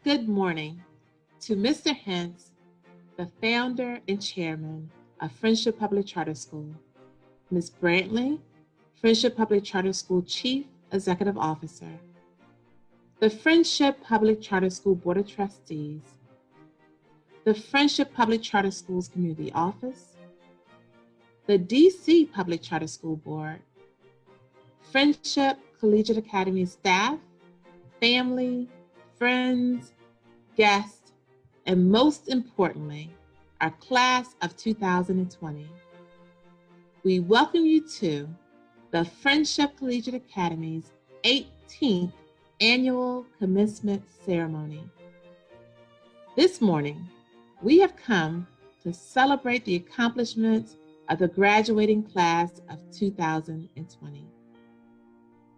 Good morning to Mr. Hentz, the founder and chairman of Friendship Public Charter School, Ms. Brantley, Friendship Public Charter School Chief Executive Officer, the Friendship Public Charter School Board of Trustees, the Friendship Public Charter Schools Community Office, the DC Public Charter School Board, Friendship Collegiate Academy staff, family, friends, guests, and most importantly, our class of 2020. We welcome you to the Friendship Collegiate Academy's 18th annual commencement ceremony. This morning, we have come to celebrate the accomplishments of the graduating class of 2020.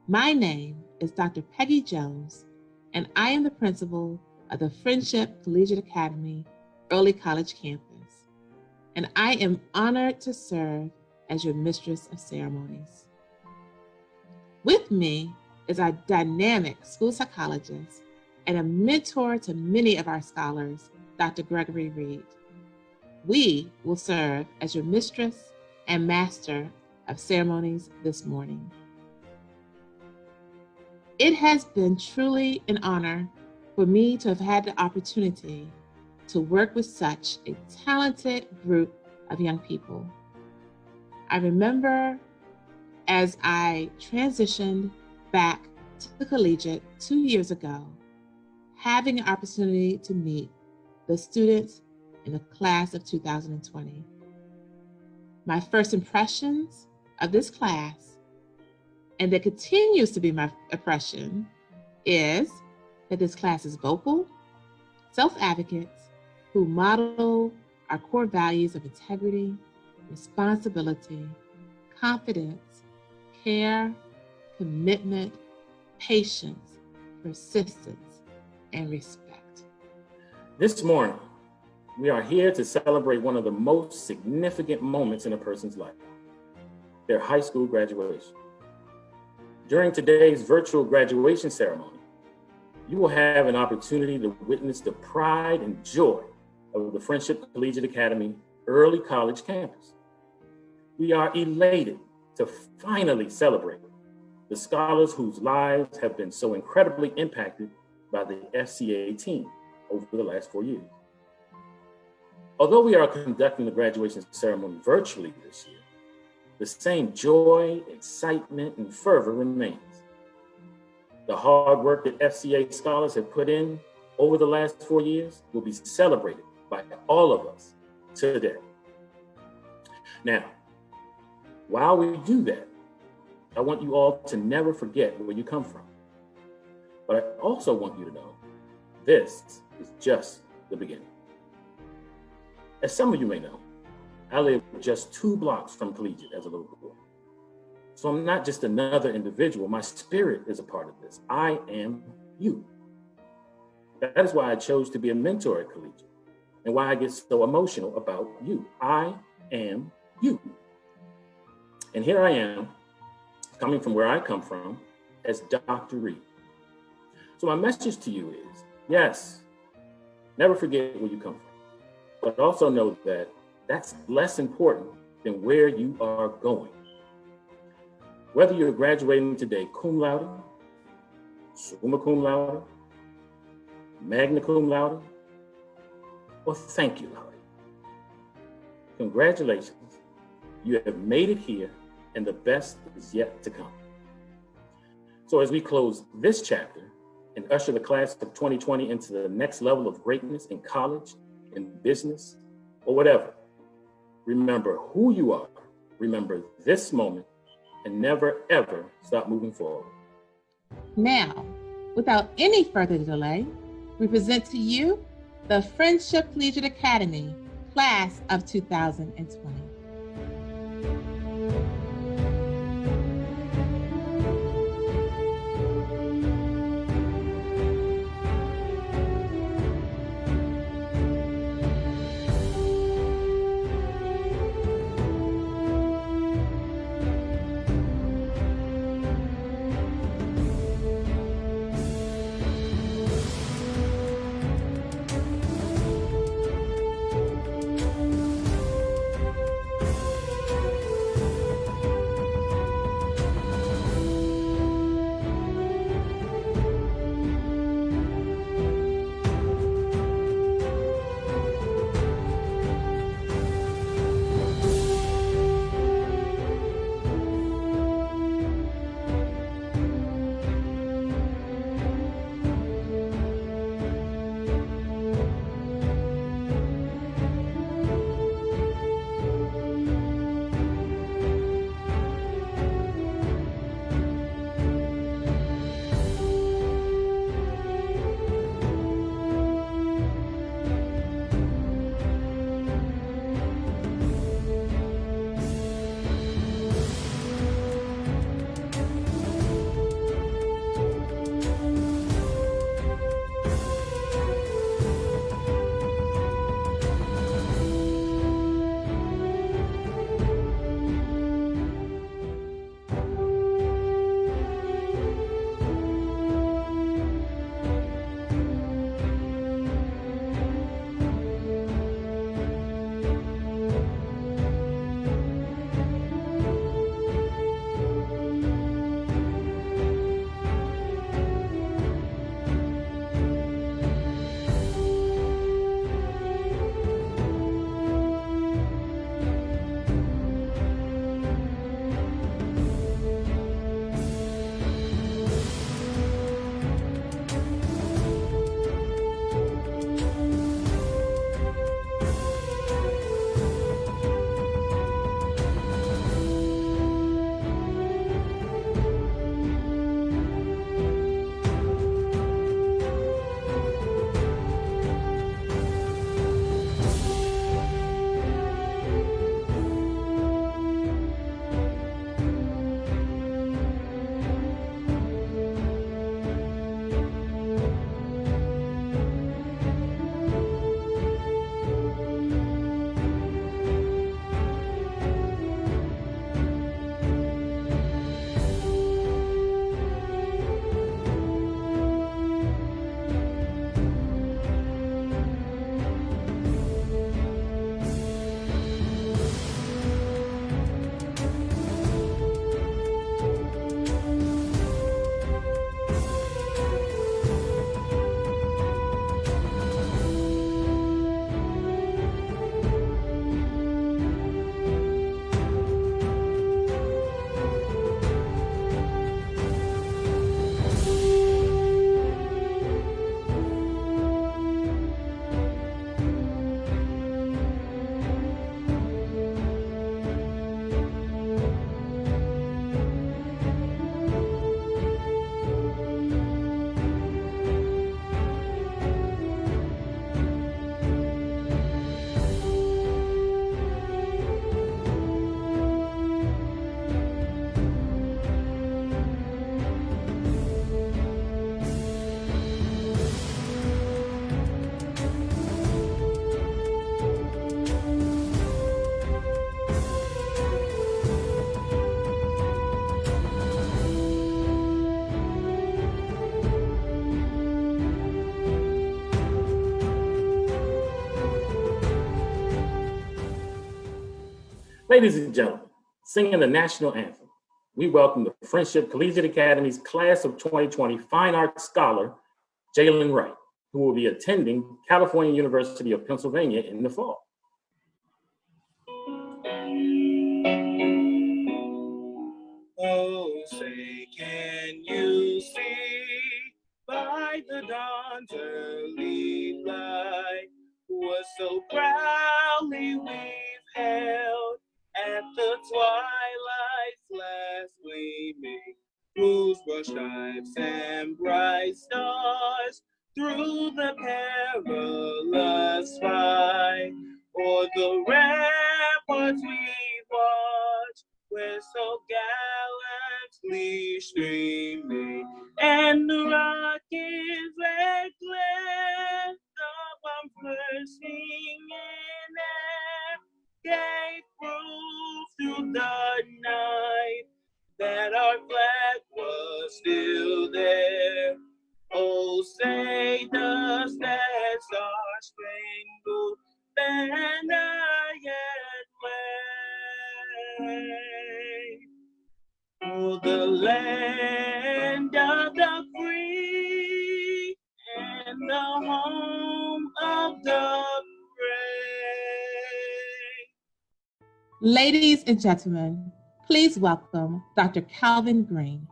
My name is Dr. Peggy Jones, and I am the principal of the Friendship Collegiate Academy Early College Campus, and I am honored to serve as your Mistress of Ceremonies. With me is our dynamic school psychologist and a mentor to many of our scholars, Dr. Gregory Reed. We will serve as your Mistress and Master of Ceremonies this morning. It has been truly an honor for me to have had the opportunity to work with such a talented group of young people. I remember as I transitioned back to the collegiate 2 years ago, having an opportunity to meet the students in the class of 2020. My first impressions of this class, and that continues to be my impression, is that this class is vocal, self-advocates who model our core values of integrity, responsibility, confidence, care, commitment, patience, persistence, and respect. This morning, we are here to celebrate one of the most significant moments in a person's life, their high school graduation. During today's virtual graduation ceremony, you will have an opportunity to witness the pride and joy of the Friendship Collegiate Academy Early College campus. We are elated to finally celebrate the scholars whose lives have been so incredibly impacted by the FCA team over the last 4 years. Although we are conducting the graduation ceremony virtually this year, the same joy, excitement, and fervor remains. The hard work that FCA scholars have put in over the last 4 years will be celebrated by all of us today. Now, while we do that, I want you all to never forget where you come from. But I also want you to know this is just the beginning. As some of you may know, I lived just 2 blocks from Collegiate as a little boy. So I'm not just another individual, my spirit is a part of this. I am you. That is why I chose to be a mentor at Collegiate and why I get so emotional about you. I am you. And here I am, coming from where I come from, as Dr. Reed. So my message to you is, yes, never forget where you come from, but also know that that's less important than where you are going. Whether you're graduating today cum laude, summa cum laude, magna cum laude, or thank you laude, congratulations, you have made it here and the best is yet to come. So as we close this chapter and usher the class of 2020 into the next level of greatness in college, in business, or whatever, remember who you are, remember this moment, and never, ever stop moving forward. Now, without any further delay, we present to you the Friendship Collegiate Academy class of 2020. Ladies and gentlemen, singing the national anthem, we welcome the Friendship Collegiate Academy's Class of 2020 Fine Arts Scholar, Jalen Wright, who will be attending California University of Pennsylvania in the fall. Oh, say, can you see by the dawn's early light what so proudly we've held at the twilight's last gleaming, whose brush stripes and bright stars through the perilous fight, o'er the ramparts we watch, where so gallantly streaming, and the rocket's red glare, the bursting in air, gave proof through the night that our flag was still there. Oh, say does that star-spangled banner yet wave? Oh, the land of the free and the home of the brave. Ladies and gentlemen, please welcome Dr. Calvin Green,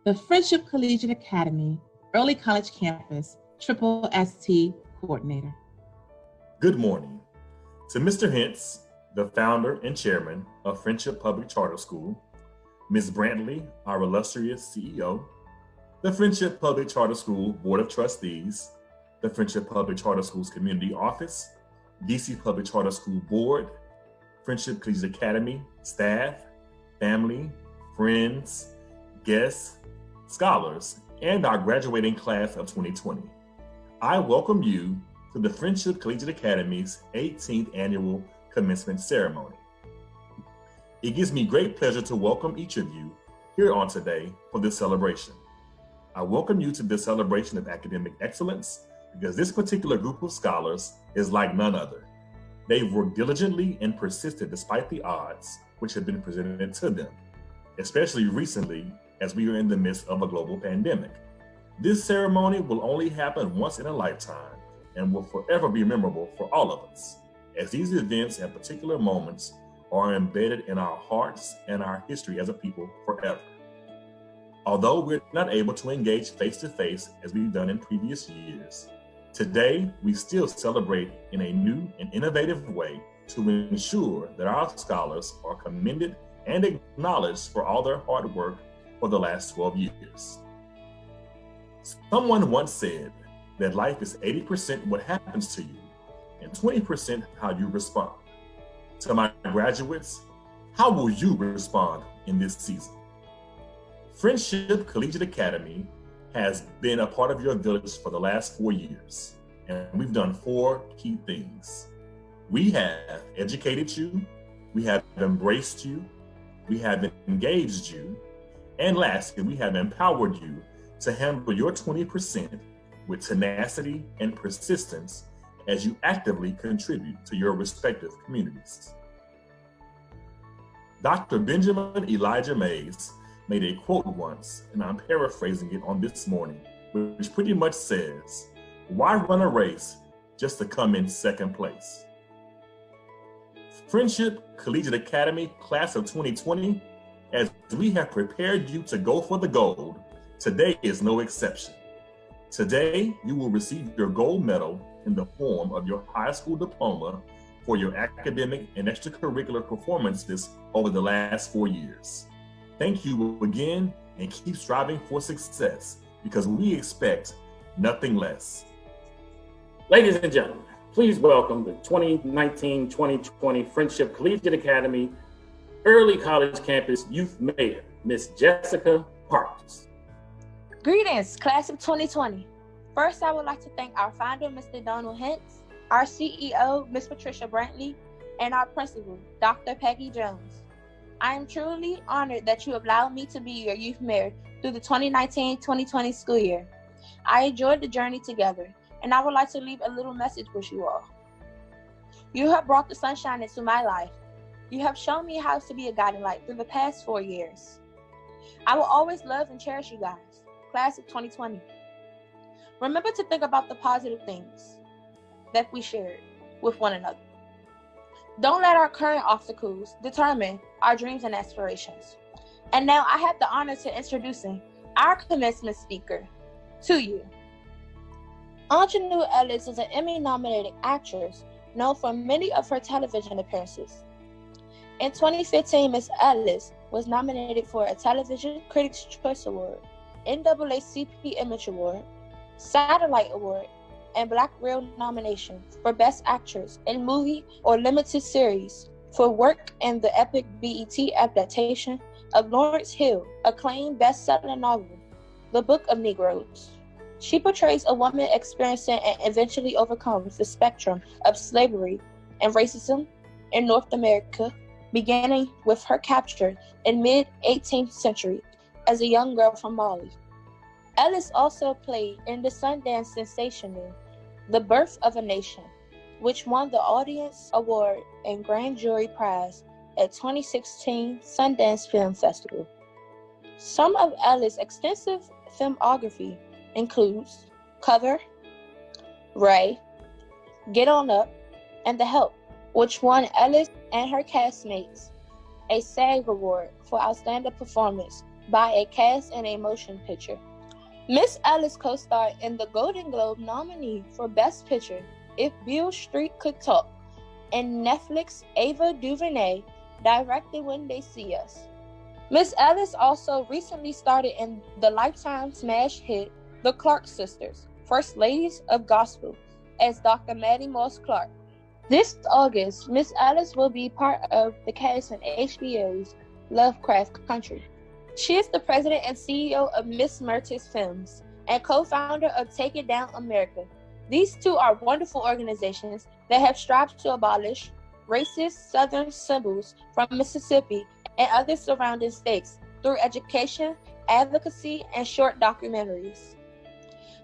the Friendship Collegiate Academy Early College Campus SST Coordinator. Good morning. To Mr. Hentz, the founder and chairman of Friendship Public Charter School, Ms. Brantley, our illustrious CEO, the Friendship Public Charter School Board of Trustees, the Friendship Public Charter Schools Community Office, DC Public Charter School Board, Friendship Collegiate Academy staff, family, friends, guests, scholars, and our graduating class of 2020. I welcome you to the Friendship Collegiate Academy's 18th annual commencement ceremony. It gives me great pleasure to welcome each of you here on today for this celebration. I welcome you to this celebration of academic excellence because this particular group of scholars is like none other. They've worked diligently and persisted despite the odds which have been presented to them, especially recently as we are in the midst of a global pandemic. This ceremony will only happen once in a lifetime and will forever be memorable for all of us, as these events and particular moments are embedded in our hearts and our history as a people forever. Although we're not able to engage face-to-face as we've done in previous years, today we still celebrate in a new and innovative way to ensure that our scholars are commended and acknowledged for all their hard work for the last 12 years. Someone once said that life is 80% what happens to you and 20% how you respond. To my graduates, how will you respond in this season? Friendship Collegiate Academy has been a part of your village for the last 4 years, and we've done 4 key things. We have educated you, we have embraced you, we have engaged you, and lastly, we have empowered you to handle your 20% with tenacity and persistence as you actively contribute to your respective communities. Dr. Benjamin Elijah Mays made a quote once, and I'm paraphrasing it on this morning, which pretty much says, "Why run a race just to come in second place?" Friendship Collegiate Academy Class of 2020, as we have prepared you to go for the gold, today is no exception. Today, you will receive your gold medal in the form of your high school diploma for your academic and extracurricular performances over the last 4 years. Thank you again, and keep striving for success because we expect nothing less. Ladies and gentlemen, please welcome the 2019-2020 Friendship Collegiate Academy Early College Campus Youth Mayor, Ms. Jessica Parks. Greetings, class of 2020. First, I would like to thank our founder, Mr. Donald Hentz, our CEO, Ms. Patricia Brantley, and our principal, Dr. Peggy Jones. I am truly honored that you allowed me to be your youth mayor through the 2019-2020 school year. I enjoyed the journey together, and I would like to leave a little message with you all. You have brought the sunshine into my life. You have shown me how to be a guiding light through the past 4 years. I will always love and cherish you guys. Class of 2020. Remember to think about the positive things that we shared with one another. Don't let our current obstacles determine our dreams and aspirations. And now I have the honor to introducing our commencement speaker to you. Ingenue Ellis is an Emmy-nominated actress known for many of her television appearances. In 2015, Ms. Ellis was nominated for a Television Critics' Choice Award, NAACP Image Award, Satellite Award, and Black Reel nomination for Best Actress in Movie or Limited Series for work in the epic BET adaptation of Lawrence Hill, acclaimed best-selling novel, The Book of Negroes. She portrays a woman experiencing and eventually overcomes the spectrum of slavery and racism in North America, beginning with her capture in mid-18th century as a young girl from Mali. Ellis also played in the Sundance sensational The Birth of a Nation, which won the Audience Award and Grand Jury Prize at 2016 Sundance Film Festival. Some of Ellis' extensive filmography includes Cover, Ray, Get On Up, and The Help, which won Ellis and her castmates a SAG Award for Outstanding Performance by a Cast in a Motion Picture. Miss Ellis co-starred in the Golden Globe nominee for Best Picture, If Beale Street Could Talk, and Netflix Ava DuVernay directed When They See Us. Miss Ellis also recently starred in the Lifetime smash hit The Clark Sisters, First Ladies of Gospel, as Dr. Maddie Moss Clark. This August, Miss Ellis will be part of the cast in HBO's Lovecraft Country. She is the president and CEO of Miss Mertis Films and co-founder of Take It Down America. These two are wonderful organizations that have strived to abolish racist Southern symbols from Mississippi and other surrounding states through education, advocacy, and short documentaries.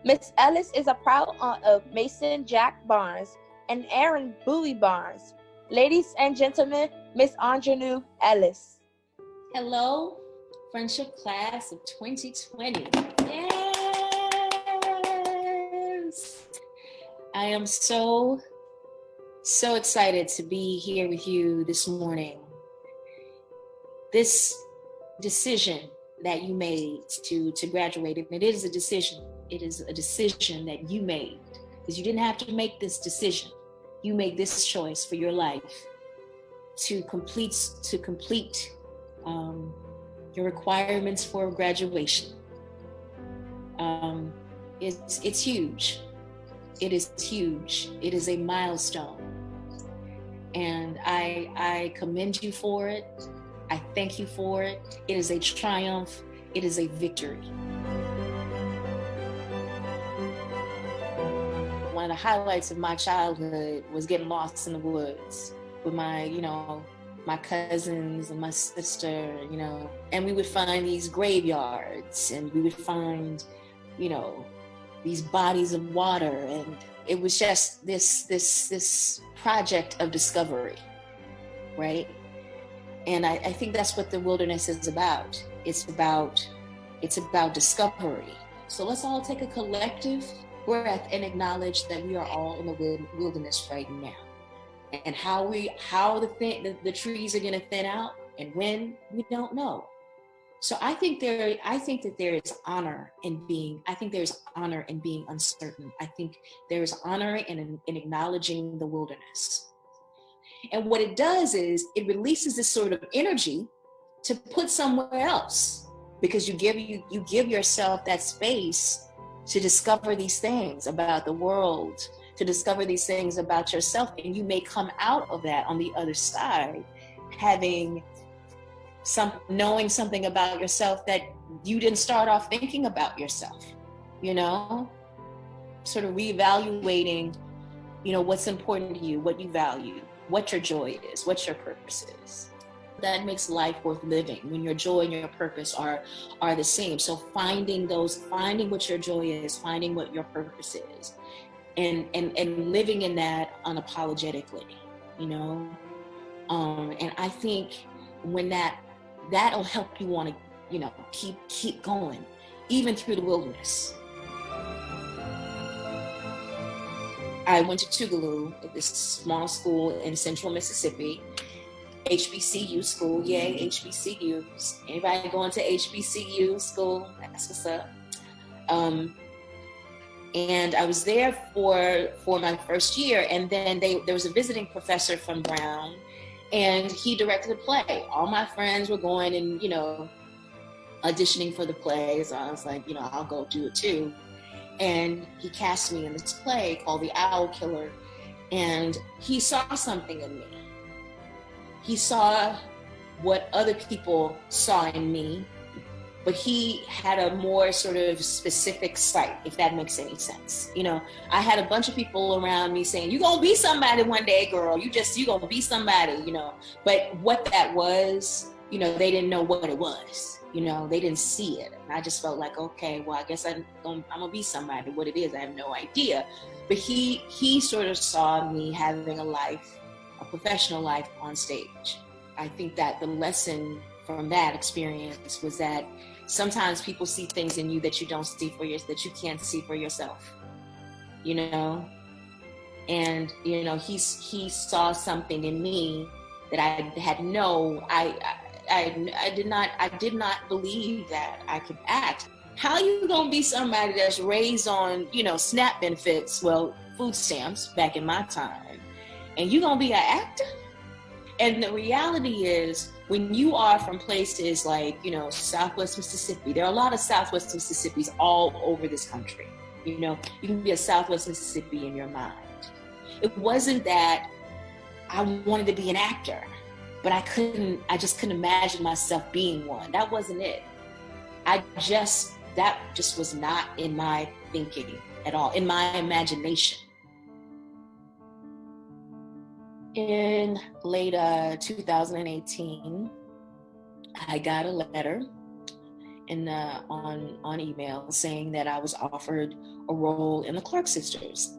Miss Ellis is a proud aunt of Mason Jack Barnes and Aaron Bowie Barnes. Ladies and gentlemen, Miss Ingenue Ellis. Hello, Friendship Class of 2020. Yes! I am so excited to be here with you this morning. This decision that you made to graduate, and it is a decision. It is a decision that you made, because you didn't have to make this decision. You made this choice for your life to complete your requirements for graduation. It's huge. It is huge. It is a milestone. And I commend you for it. I thank you for it. It is a triumph. It is a victory. One of the highlights of my childhood was getting lost in the woods with my cousins and my sister, and we would find these graveyards and we would find, these bodies of water, and it was just this project of discovery, right? And I think that's what the wilderness is about. It's about discovery. So let's all take a collective breath and acknowledge that we are all in the wilderness right now. And how the trees are going to thin out and when, we don't know. So I think that there is honor in being uncertain. I think there is honor in acknowledging the wilderness. And what it does is it releases this sort of energy to put somewhere else, because you give yourself that space to discover these things about the world, to discover these things about yourself, and you may come out of that on the other side knowing something about yourself that you didn't start off thinking about yourself, sort of reevaluating, what's important to you, what you value, what your joy is, what your purpose is. That makes life worth living, when your joy and your purpose are the same. So finding what your joy is, finding what your purpose is, and living in that unapologetically, And I think when that'll help you want to, you know, keep going, even through the wilderness. I went to Tougaloo, this small school in central Mississippi, HBCU school, yay, HBCUs. Anybody going to HBCU school? That's what's up. And I was there for my first year, and then there was a visiting professor from Brown, and he directed a play. All my friends were going and, you know, auditioning for the play, so I was like, you know, I'll go do it too. And he cast me in this play called The Owl Killer, and he saw something in me. He saw what other people saw in me, but he had a more sort of specific sight, if that makes any sense. You know, I had a bunch of people around me saying, "You're gonna be somebody one day, girl. You gonna be somebody," you know. But what that was, you know, they didn't know what it was. You know, they didn't see it. And I just felt like, okay, well, I guess I'm gonna be somebody. What it is, I have no idea. But he sort of saw me having a life, a professional life on stage. I think that the lesson from that experience was that sometimes people see things in you that you don't see that you can't see for yourself, you know? And, you know, he saw something in me that I had I did not believe that I could act. How you gonna be somebody that's raised on, you know, SNAP benefits, well, food stamps back in my time, and you gonna be an actor? And the reality is, when you are from places like, you know, Southwest Mississippi, there are a lot of Southwest Mississippis all over this country. You know, you can be a Southwest Mississippi in your mind. It wasn't that I wanted to be an actor, but I just couldn't imagine myself being one. That wasn't it. That just was not in my thinking at all, in my imagination. In late 2018, I got a letter on email saying that I was offered a role in the Clark Sisters,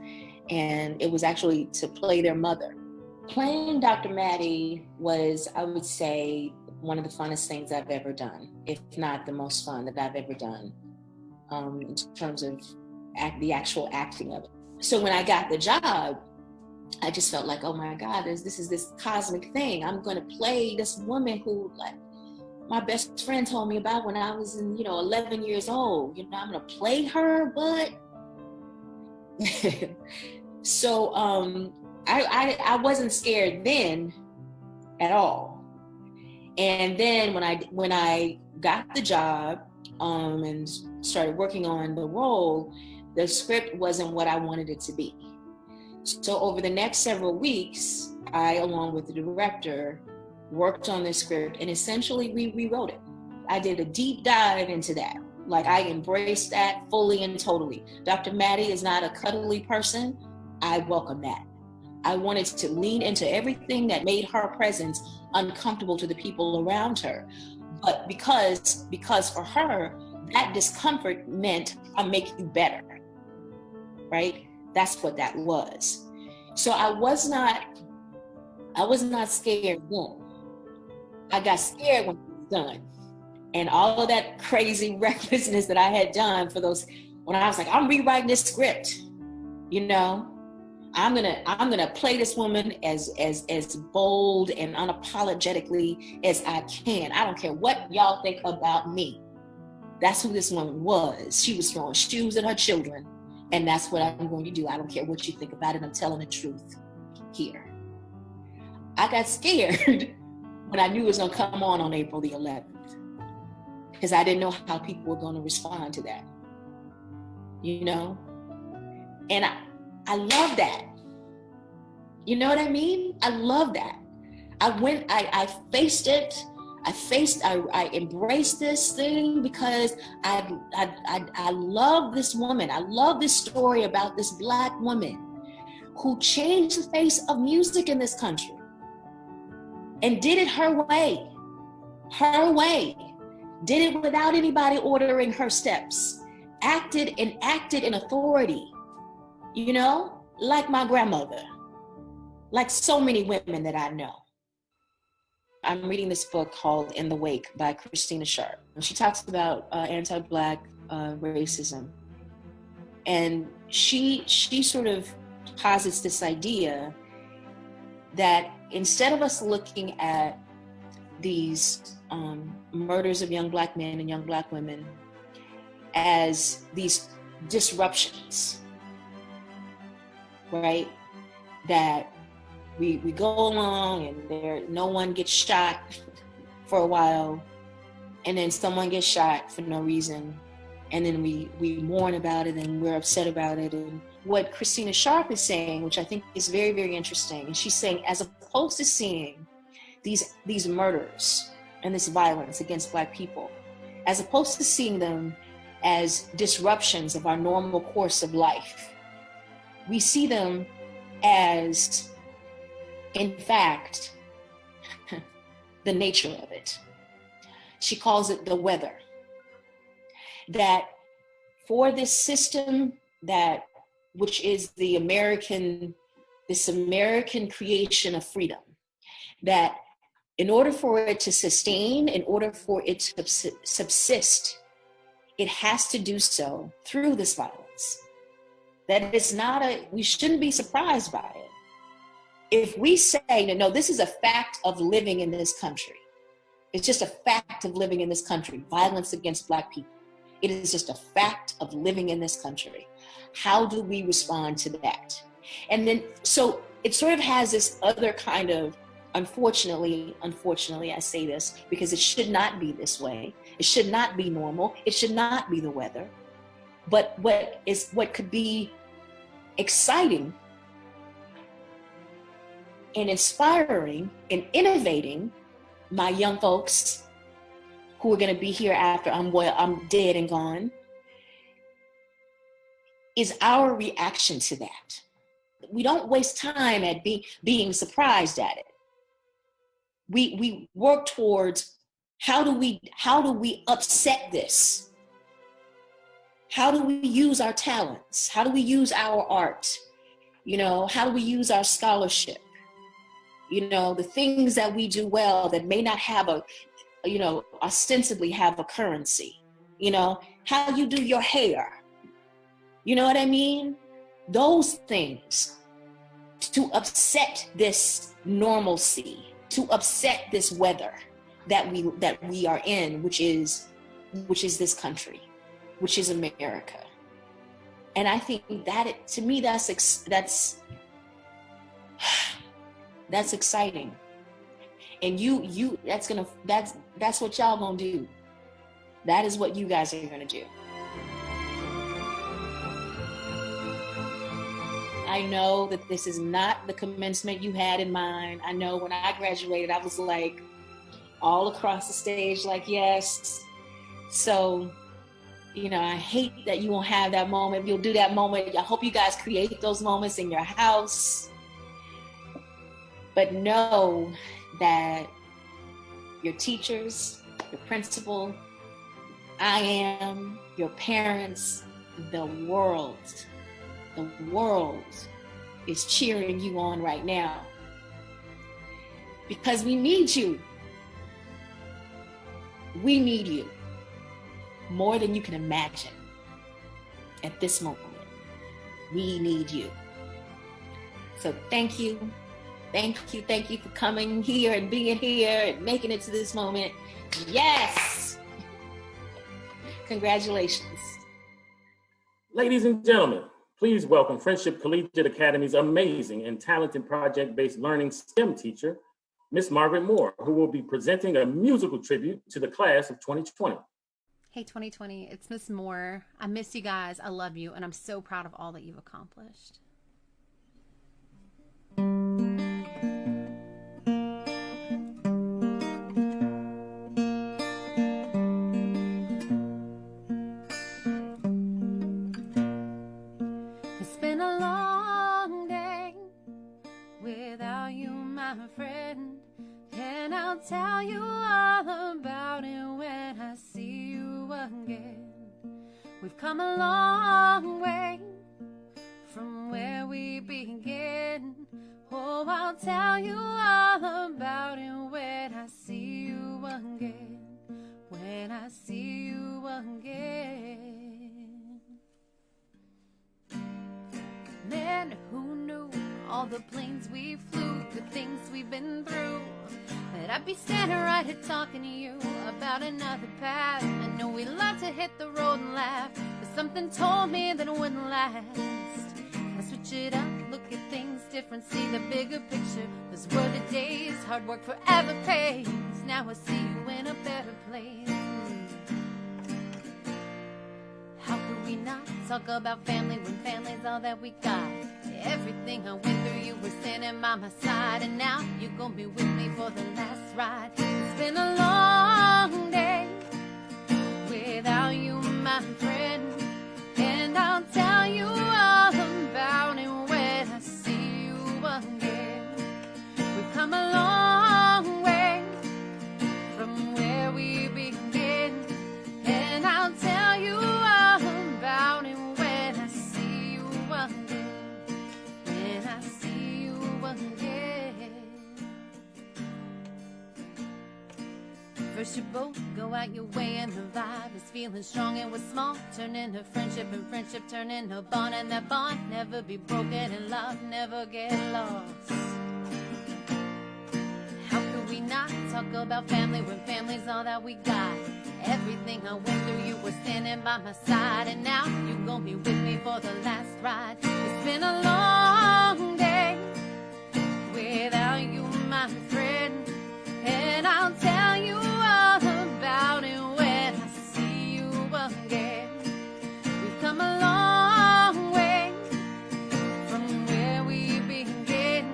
and it was actually to play their mother. Playing Dr. Maddie was, I would say, one of the funnest things I've ever done, if not the most fun that I've ever done, in terms of the actual acting of it. So when I got the job, I just felt like, oh my God, this is this cosmic thing. I'm going to play this woman who, like, my best friend told me about when I was 11 years old. You know, I'm going to play her, but so I wasn't scared then at all. And then when I got the job and started working on the role, the script wasn't what I wanted it to be. So over the next several weeks, I, along with the director, worked on the script, and essentially we rewrote it. I did a deep dive into that. Like, I embraced that fully and totally. Dr. Maddie is not a cuddly person. I welcome that. I wanted to lean into everything that made her presence uncomfortable to the people around her. But because for her, that discomfort meant I'll make you better, right? That's what that was. So I was not scared then. I got scared when it was done. And all of that crazy recklessness that I had done when I was like, I'm rewriting this script, you know, I'm gonna play this woman as bold and unapologetically as I can. I don't care what y'all think about me. That's who this woman was. She was throwing shoes at her children. And that's what I'm going to do. I don't care what you think about it. I'm telling the truth here. I got scared when I knew it was going to come on April the 11th, because I didn't know how people were going to respond to that, you know? And I love that. You know what I mean? I love that. I faced it. I embraced this thing because I love this woman. I love this story about this Black woman who changed the face of music in this country and did it her way. Did it without anybody ordering her steps. Acted in authority, you know, like my grandmother, like so many women that I know. I'm reading this book called In the Wake by Christina Sharp. She talks about anti-Black racism. And she sort of posits this idea that instead of us looking at these murders of young Black men and young Black women as these disruptions, right? That we go along and no one gets shot for a while, and then someone gets shot for no reason, and then we mourn about it and we're upset about it. And what Christina Sharp is saying, which I think is very, very interesting, and she's saying, as opposed to seeing these murders and this violence against Black people, as opposed to seeing them as disruptions of our normal course of life, we see them as, in fact, the nature of it. She calls it the weather. That for this system which is this American creation of freedom, that in order for it to sustain, in order for it to subsist, it has to do so through this violence. That it's not we shouldn't be surprised by it. If we say, no, this is a fact of living in this country. It's just a fact of living in this country, violence against Black people. It is just a fact of living in this country. How do we respond to that? And then, so it sort of has this other kind of, unfortunately, I say this because it should not be this way. It should not be normal. It should not be the weather. But what could be exciting and inspiring and innovating my young folks who are going to be here after I'm dead and gone, is our reaction to that. We don't waste time at being surprised at it. We work towards how do we upset this? How do we use our talents? How do we use our art? How do we use our scholarship? The things that we do well that may not have ostensibly have a currency. How you do your hair. You know what I mean? Those things to upset this normalcy, to upset this weather that we are in, which is this country, which is America. And I think that to me that's exciting. And that's what y'all gonna do. That is what you guys are gonna do. I know that this is not the commencement you had in mind. I know when I graduated, I was like all across the stage, like, yes. So, I hate that you won't have that moment. You'll do that moment. I hope you guys create those moments in your house. But know that your teachers, your principal, I am, your parents, the world is cheering you on right now. Because we need you. We need you more than you can imagine at this moment. We need you. So thank you. Thank you for coming here and being here and making it to this moment. Yes! Congratulations. Ladies and gentlemen, please welcome Friendship Collegiate Academy's amazing and talented project-based learning STEM teacher, Miss Margaret Moore, who will be presenting a musical tribute to the class of 2020. Hey 2020, it's Miss Moore. I miss you guys, I love you, and I'm so proud of all that you've accomplished. It's been a long day without you, my friend, and I'll tell you all about it when I see you again. We've come a long way from where we began. Oh, I'll tell you all about it when I see again, when I see you again. Man, who knew all the planes we flew, the things we've been through, that I'd be standing right here talking to you about another path. I know we love to hit the road and laugh, but something told me that it wouldn't last. I switch it up, look at things different, see the bigger picture. Those were the days, hard work forever pays. Now I see you in a better place. How could we not talk about family when family's all that we got? Everything I went through, you were standing by my side, and now you're gonna be with me for the last ride. It's been a long day without you, my friend, and I'll tell you all about it when I see you again. We've come a long way from where we began, and I'll tell you all about it when I see you again. When I see you again. First you both go out your way and the vibe is feeling strong, and what's small turn into friendship, and friendship turn into bond, and that bond never be broken, and love never get lost. How could we not talk about family when family's all that we got? Everything I went through, you were standing by my side, and now you're gonna be with me for the last ride. It's been a long day without you, my friend, and I'll tell you all about it when I see you again. We've come a long way from where we began.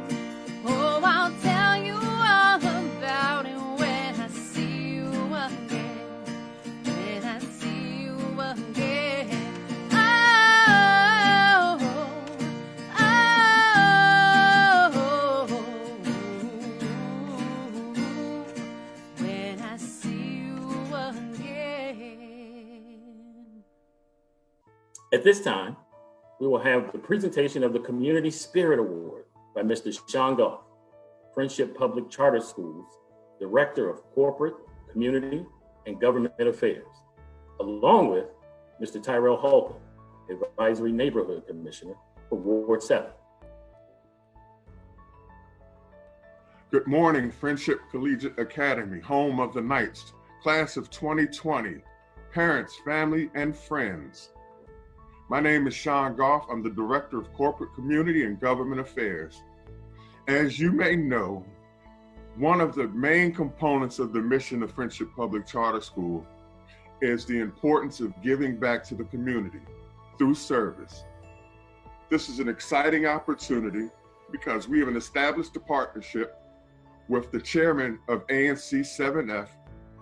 Oh, I'll tell you all about it when I see you again. When I see you again. Oh, oh, when I see you again. At this time, we will have the presentation of the Community Spirit Award by Mr. Sean Goff, Friendship Public Charter Schools, Director of Corporate, Community, and Government Affairs, along with Mr. Tyrell Holcomb, Advisory Neighborhood Commissioner for Ward 7. Good morning, Friendship Collegiate Academy, home of the Knights, class of 2020, parents, family, and friends. My name is Sean Goff. I'm the Director of Corporate Community and Government Affairs. As you may know, one of the main components of the mission of Friendship Public Charter School is the importance of giving back to the community through service. This is an exciting opportunity because we have established a partnership with the chairman of ANC 7F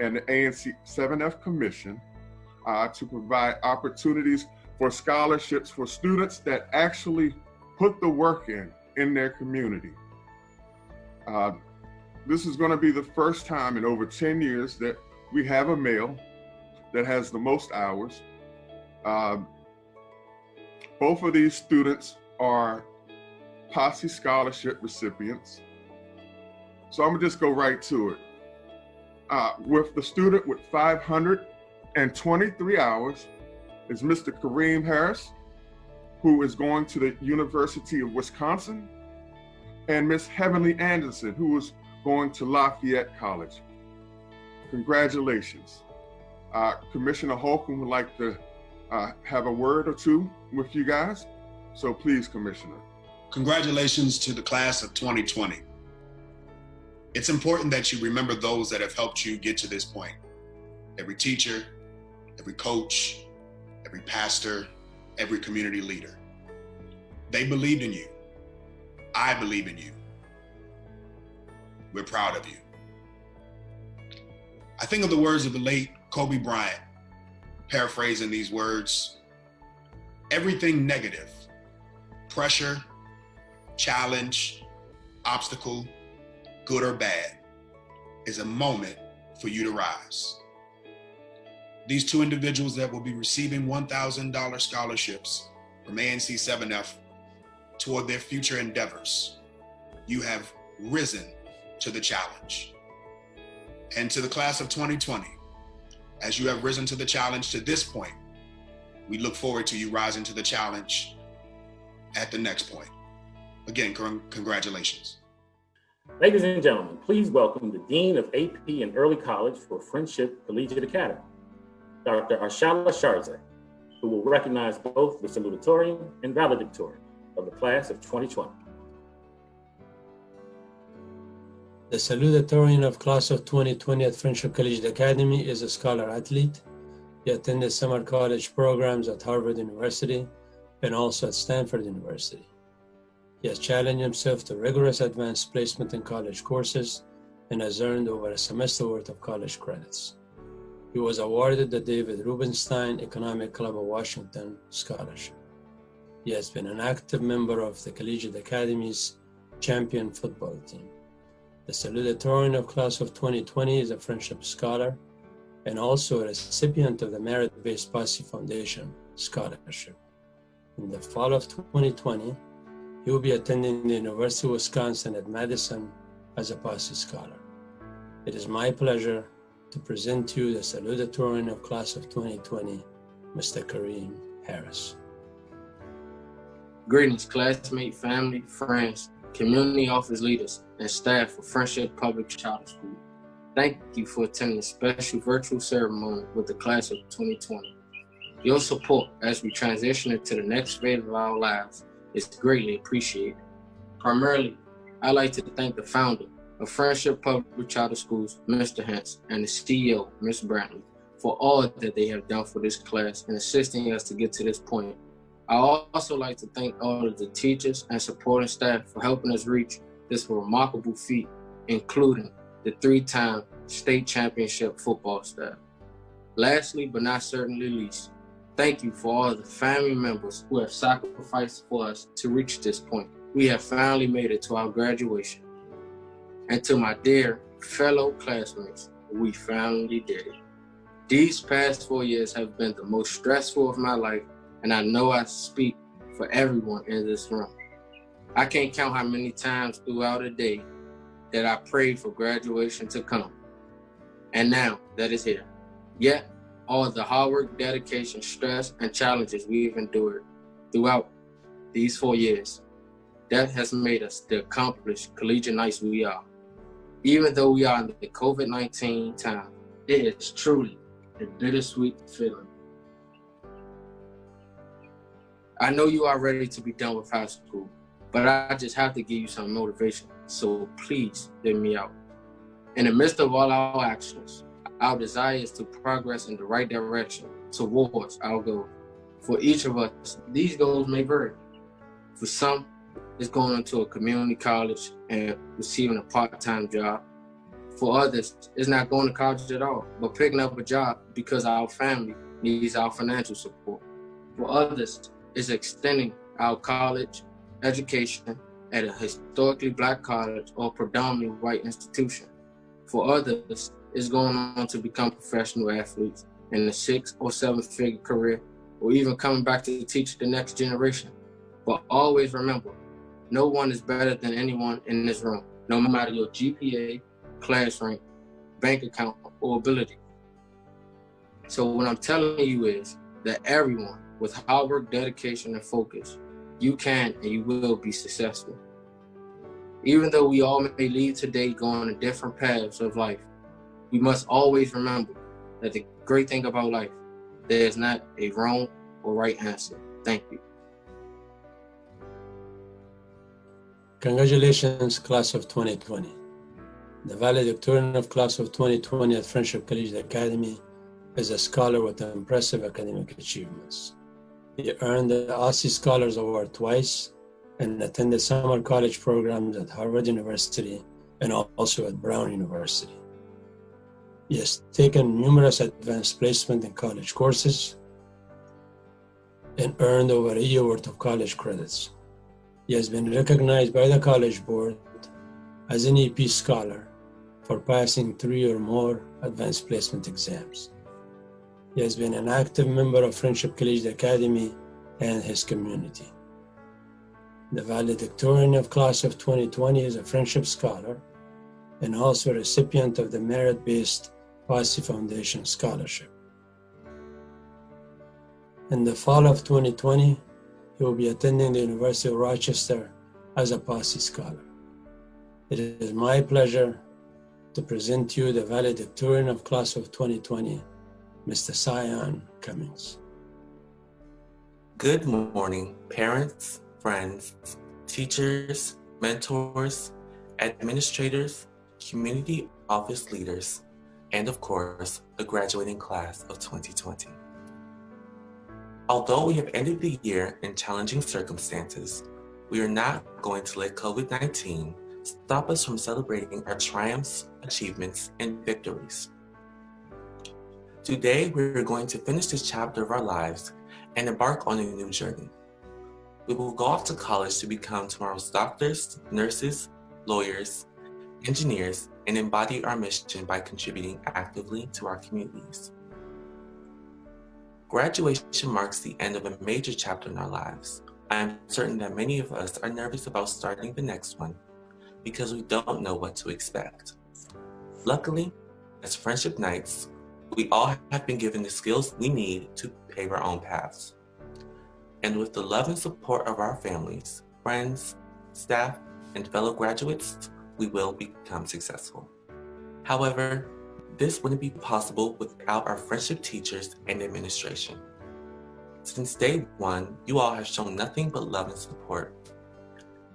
and the ANC 7F Commission to provide opportunities for scholarships for students that actually put the work in their community. This is going to be the first time in over 10 years that we have a male that has the most hours. Both of these students are Posse Scholarship recipients. So I'm gonna just go right to it. With the student with 523 hours is Mr. Kareem Harris, who is going to the University of Wisconsin, and Miss Heavenly Anderson, who is going to Lafayette College. Congratulations. Commissioner Holcomb would like to have a word or two with you guys. So please, Commissioner. Congratulations to the class of 2020. It's important that you remember those that have helped you get to this point. Every teacher, every coach, every pastor, every community leader. They believed in you. I believe in you. We're proud of you. I think of the words of the late Kobe Bryant, paraphrasing these words: everything negative, pressure, challenge, obstacle, good or bad, is a moment for you to rise. These two individuals that will be receiving $1,000 scholarships from ANC 7F toward their future endeavors, you have risen to the challenge. And to the class of 2020, as you have risen to the challenge to this point, we look forward to you rising to the challenge at the next point. Again, congratulations. Ladies and gentlemen, please welcome the Dean of AP and Early College for Friendship Collegiate Academy, Dr. Arshala Sharzeh, who will recognize both the salutatorian and valedictorian of the class of 2020. The salutatorian of class of 2020 at Friendship Collegiate Academy is a scholar athlete. He attended summer college programs at Harvard University and also at Stanford University. He has challenged himself to rigorous advanced placement in college courses and has earned over a semester worth of college credits. He was awarded the David Rubenstein Economic Club of Washington Scholarship. He has been an active member of the Collegiate Academy's champion football team. The salutatorian of class of 2020 is a Friendship Scholar and also a recipient of the Merit-Based Posse Foundation Scholarship. In the fall of 2020, he will be attending the University of Wisconsin at Madison as a Posse Scholar. It is my pleasure to present to you the salutatorian of class of 2020, Mr. Kareem Harris. Greetings, classmates, family, friends, community office leaders, and staff for Friendship Public Charter School. Thank you for attending this special virtual ceremony with the class of 2020. Your support as we transition into the next phase of our lives is greatly appreciated. Primarily, I'd like to thank the founder of Friendship Public Charter Schools, Mr. Hentz, and the CEO, Ms. Brantley, for all that they have done for this class and assisting us to get to this point. I also like to thank all of the teachers and supporting staff for helping us reach this remarkable feat, including the 3-time state championship football staff. Lastly, but not certainly least, thank you for all the family members who have sacrificed for us to reach this point. We have finally made it to our graduation. And to my dear fellow classmates, we finally did it. These past 4 years have been the most stressful of my life, and I know I speak for everyone in this room. I can't count how many times throughout a day that I prayed for graduation to come. And now that it's here. Yet, all the hard work, dedication, stress, and challenges we've endured throughout these 4 years, that has made us the accomplished collegiate knights we are. Even though we are in the COVID-19 time, it is truly a bittersweet feeling. I know you are ready to be done with high school, but I just have to give you some motivation, so please hear me out. In the midst of all our actions, our desire is to progress in the right direction towards our goal. For each of us, these goals may vary. For some, it's going into a community college and receiving a part-time job. For others, it's not going to college at all, but picking up a job because our family needs our financial support. For others, it's extending our college education at a historically Black college or predominantly white institution. For others, it's going on to become professional athletes in a 6- or 7-figure career, or even coming back to teach the next generation. But always remember, no one is better than anyone in this room, no matter your GPA, class rank, bank account, or ability. So what I'm telling you is that everyone, with hard work, dedication, and focus, you can and you will be successful. Even though we all may leave today going in different paths of life, we must always remember that the great thing about life, there is not a wrong or right answer. Thank you. Congratulations, class of 2020. The valedictorian of class of 2020 at Friendship Collegiate Academy is a scholar with impressive academic achievements. He earned the Aussie Scholars Award twice and attended summer college programs at Harvard University and also at Brown University. He has taken numerous advanced placement in college courses and earned over a year worth of college credits. He has been recognized by the College Board as an EP scholar for passing 3 or more advanced placement exams. He has been an active member of Friendship Collegiate Academy and his community. The valedictorian of class of 2020 is a Friendship Scholar and also a recipient of the Merit-Based Posse Foundation Scholarship. In the fall of 2020, he will be attending the University of Rochester as a Posse Scholar. It is my pleasure to present to you the valedictorian of class of 2020, Mr. Sion Cummings. Good morning, parents, friends, teachers, mentors, administrators, community office leaders, and of course, the graduating class of 2020. Although we have ended the year in challenging circumstances, we are not going to let COVID-19 stop us from celebrating our triumphs, achievements, and victories. Today, we're going to finish this chapter of our lives and embark on a new journey. We will go off to college to become tomorrow's doctors, nurses, lawyers, engineers, and embody our mission by contributing actively to our communities. Graduation marks the end of a major chapter in our lives. I am certain that many of us are nervous about starting the next one because we don't know what to expect. Luckily, as Friendship Knights, we all have been given the skills we need to pave our own paths. And with the love and support of our families, friends, staff, and fellow graduates, we will become successful. However, this wouldn't be possible without our friendship teachers and administration. Since day one, you all have shown nothing but love and support.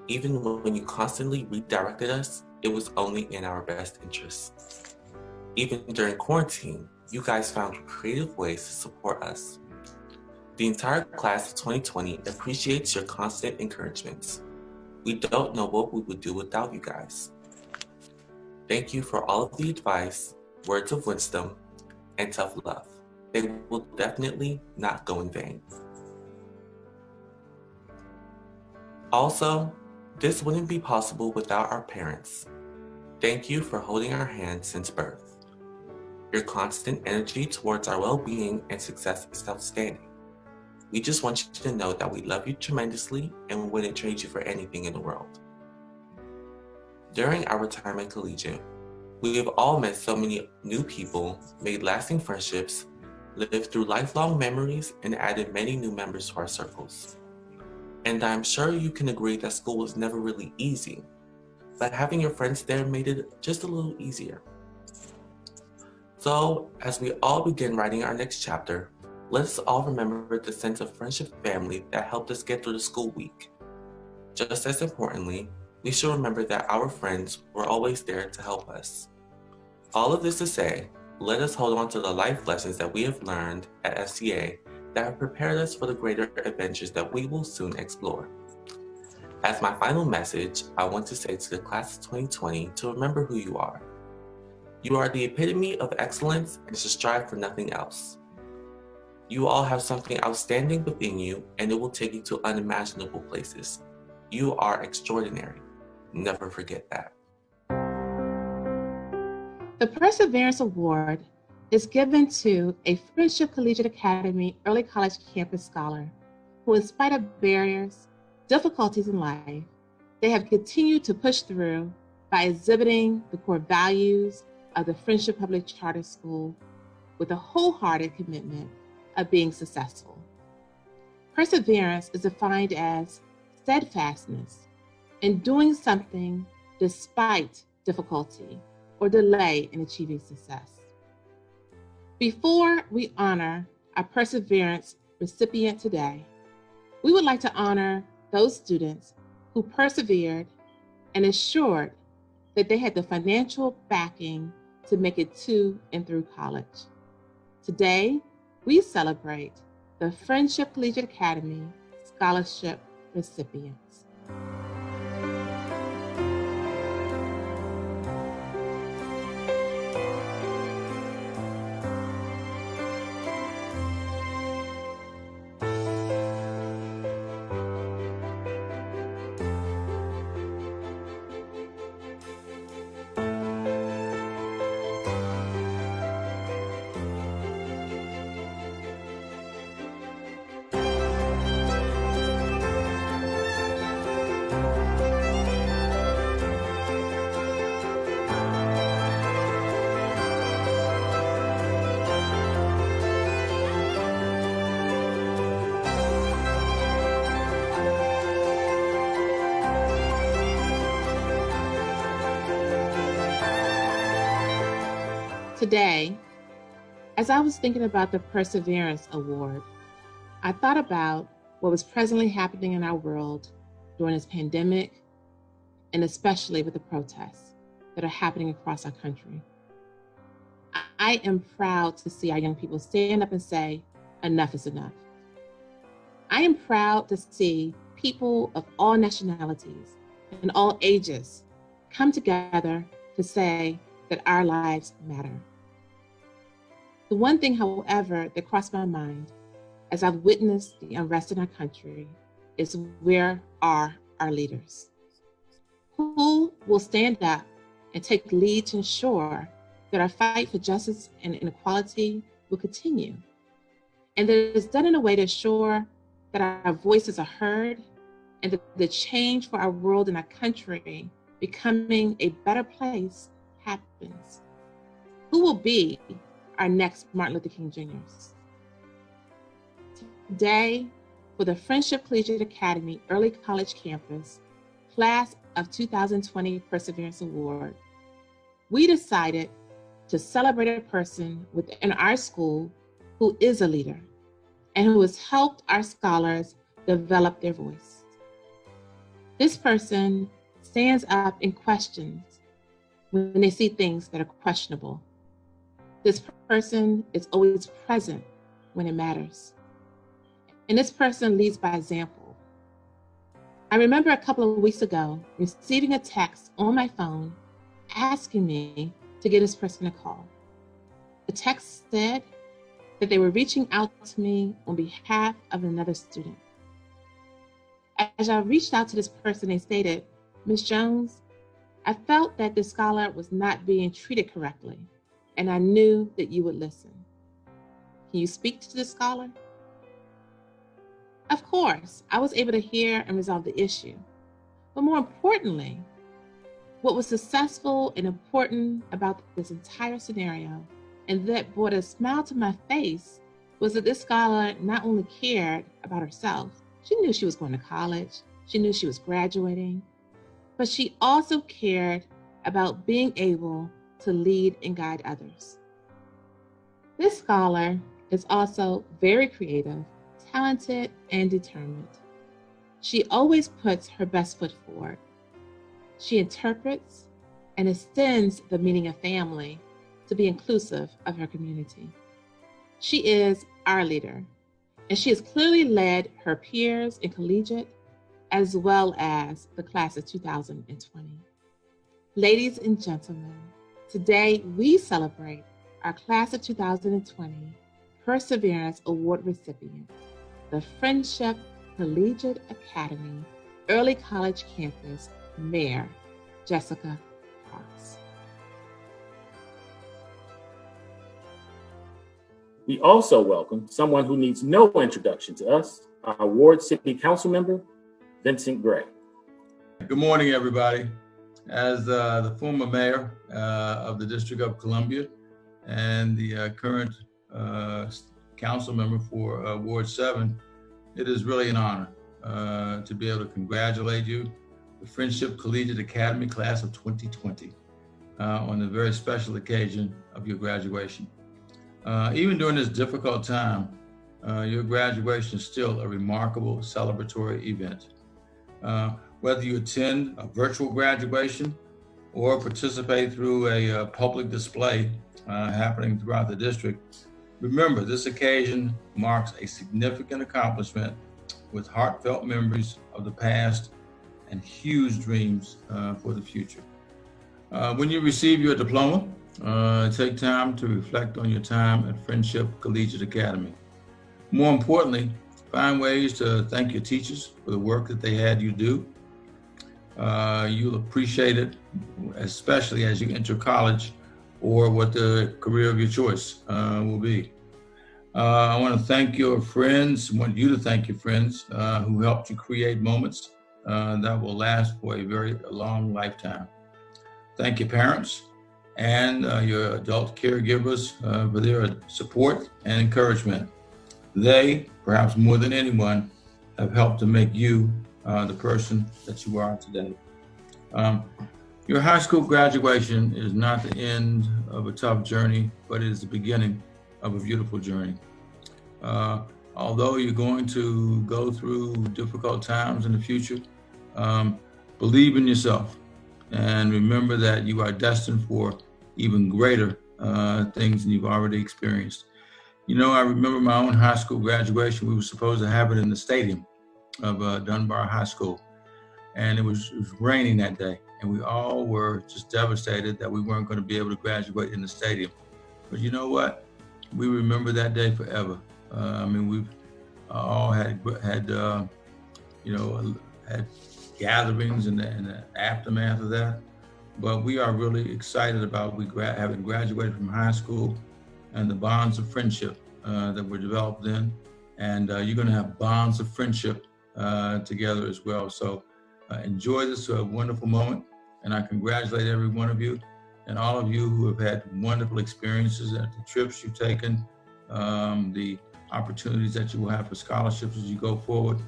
Even when you constantly redirected us, it was only in our best interests. Even during quarantine, you guys found creative ways to support us. The entire class of 2020 appreciates your constant encouragements. We don't know what we would do without you guys. Thank you for all of the advice, words of wisdom, and tough love. They will definitely not go in vain. Also, this wouldn't be possible without our parents. Thank you for holding our hands since birth. Your constant energy towards our well-being and success is outstanding. We just want you to know that we love you tremendously and wouldn't trade you for anything in the world. During our time at Collegiate, we have all met so many new people, made lasting friendships, lived through lifelong memories, and added many new members to our circles. And I'm sure you can agree that school was never really easy, but having your friends there made it just a little easier. So, as we all begin writing our next chapter, let's all remember the sense of friendship family that helped us get through the school week. Just as importantly, we should remember that our friends were always there to help us. All of this to say, let us hold on to the life lessons that we have learned at FCA that have prepared us for the greater adventures that we will soon explore. As my final message, I want to say to the class of 2020 to remember who you are. You are the epitome of excellence and to strive for nothing else. You all have something outstanding within you, and it will take you to unimaginable places. You are extraordinary. Never forget that. The Perseverance Award is given to a Friendship Collegiate Academy Early College Campus Scholar who, in spite of barriers, difficulties in life, they have continued to push through by exhibiting the core values of the Friendship Public Charter School with a wholehearted commitment of being successful. Perseverance is defined as steadfastness in doing something despite difficulty or delay in achieving success. Before we honor our Perseverance recipient today, we would like to honor those students who persevered and ensured that they had the financial backing to make it to and through college. Today, we celebrate the Friendship Collegiate Academy Scholarship recipients. Today, as I was thinking about the Perseverance Award, I thought about what was presently happening in our world during this pandemic, and especially with the protests that are happening across our country. I am proud to see our young people stand up and say, enough is enough. I am proud to see people of all nationalities and all ages come together to say that our lives matter. The one thing, however, that crossed my mind as I've witnessed the unrest in our country is, where are our leaders? Who will stand up and take lead to ensure that our fight for justice and inequality will continue, and that it is done in a way to ensure that our voices are heard and that the change for our world and our country becoming a better place happens? Who will be our next Martin Luther King Jr.'s? Today, for the Friendship Collegiate Academy Early College Campus Class of 2020 Perseverance Award, we decided to celebrate a person within our school who is a leader and who has helped our scholars develop their voice. This person stands up and questions when they see things that are questionable. This person is always present when it matters. And this person leads by example. I remember a couple of weeks ago receiving a text on my phone asking me to give this person a call. The text said that they were reaching out to me on behalf of another student. As I reached out to this person, they stated, "Ms. Jones, I felt that this scholar was not being treated correctly, and I knew that you would listen. Can you speak to the scholar?" Of course, I was able to hear and resolve the issue. But more importantly, what was successful and important about this entire scenario, and that brought a smile to my face, was that this scholar not only cared about herself, she knew she was going to college, she knew she was graduating, but she also cared about being able to lead and guide others. This scholar is also very creative, talented, and determined. She always puts her best foot forward. She interprets and extends the meaning of family to be inclusive of her community. She is our leader, and she has clearly led her peers in collegiate as well as the class of 2020. Ladies and gentlemen, today we celebrate our class of 2020 Perseverance Award recipient, the Friendship Collegiate Academy Early College Campus Mayor, Jessica Parks. We also welcome someone who needs no introduction to us, our Ward City Council member, Vincent Gray. Good morning, everybody. As the former mayor of the District of Columbia and the current council member for Ward 7, it is really an honor to be able to congratulate you, the Friendship Collegiate Academy Class of 2020, on the very special occasion of your graduation. Even during this difficult time, your graduation is still a remarkable celebratory event. Whether you attend a virtual graduation or participate through a public display happening throughout the district, remember this occasion marks a significant accomplishment with heartfelt memories of the past and huge dreams for the future. When you receive your diploma, take time to reflect on your time at Friendship Collegiate Academy. More importantly, find ways to thank your teachers for the work that they had you do. You'll appreciate it, especially as you enter college or what the career of your choice will be. I want to thank your friends, want you to thank your friends who helped you create moments that will last for a very long lifetime. Thank your parents and your adult caregivers for their support and encouragement. They, perhaps more than anyone, have helped to make you the person that you are today. Your high school graduation is not the end of a tough journey, but it is the beginning of a beautiful journey. Although you're going to go through difficult times in the future, believe in yourself and remember that you are destined for even greater things than you've already experienced. You know, I remember my own high school graduation. We were supposed to have it in the stadium of Dunbar High School. And it was raining that day. And we all were just devastated that we weren't going to be able to graduate in the stadium. But you know what? We remember that day forever. I mean, we've all had gatherings in the aftermath of that. But we are really excited about having graduated from high school and the bonds of friendship that were developed then. And you're going to have bonds of friendship together as well. So enjoy this wonderful moment. And I congratulate every one of you and all of you who have had wonderful experiences at the trips you've taken, the opportunities that you will have for scholarships as you go forward.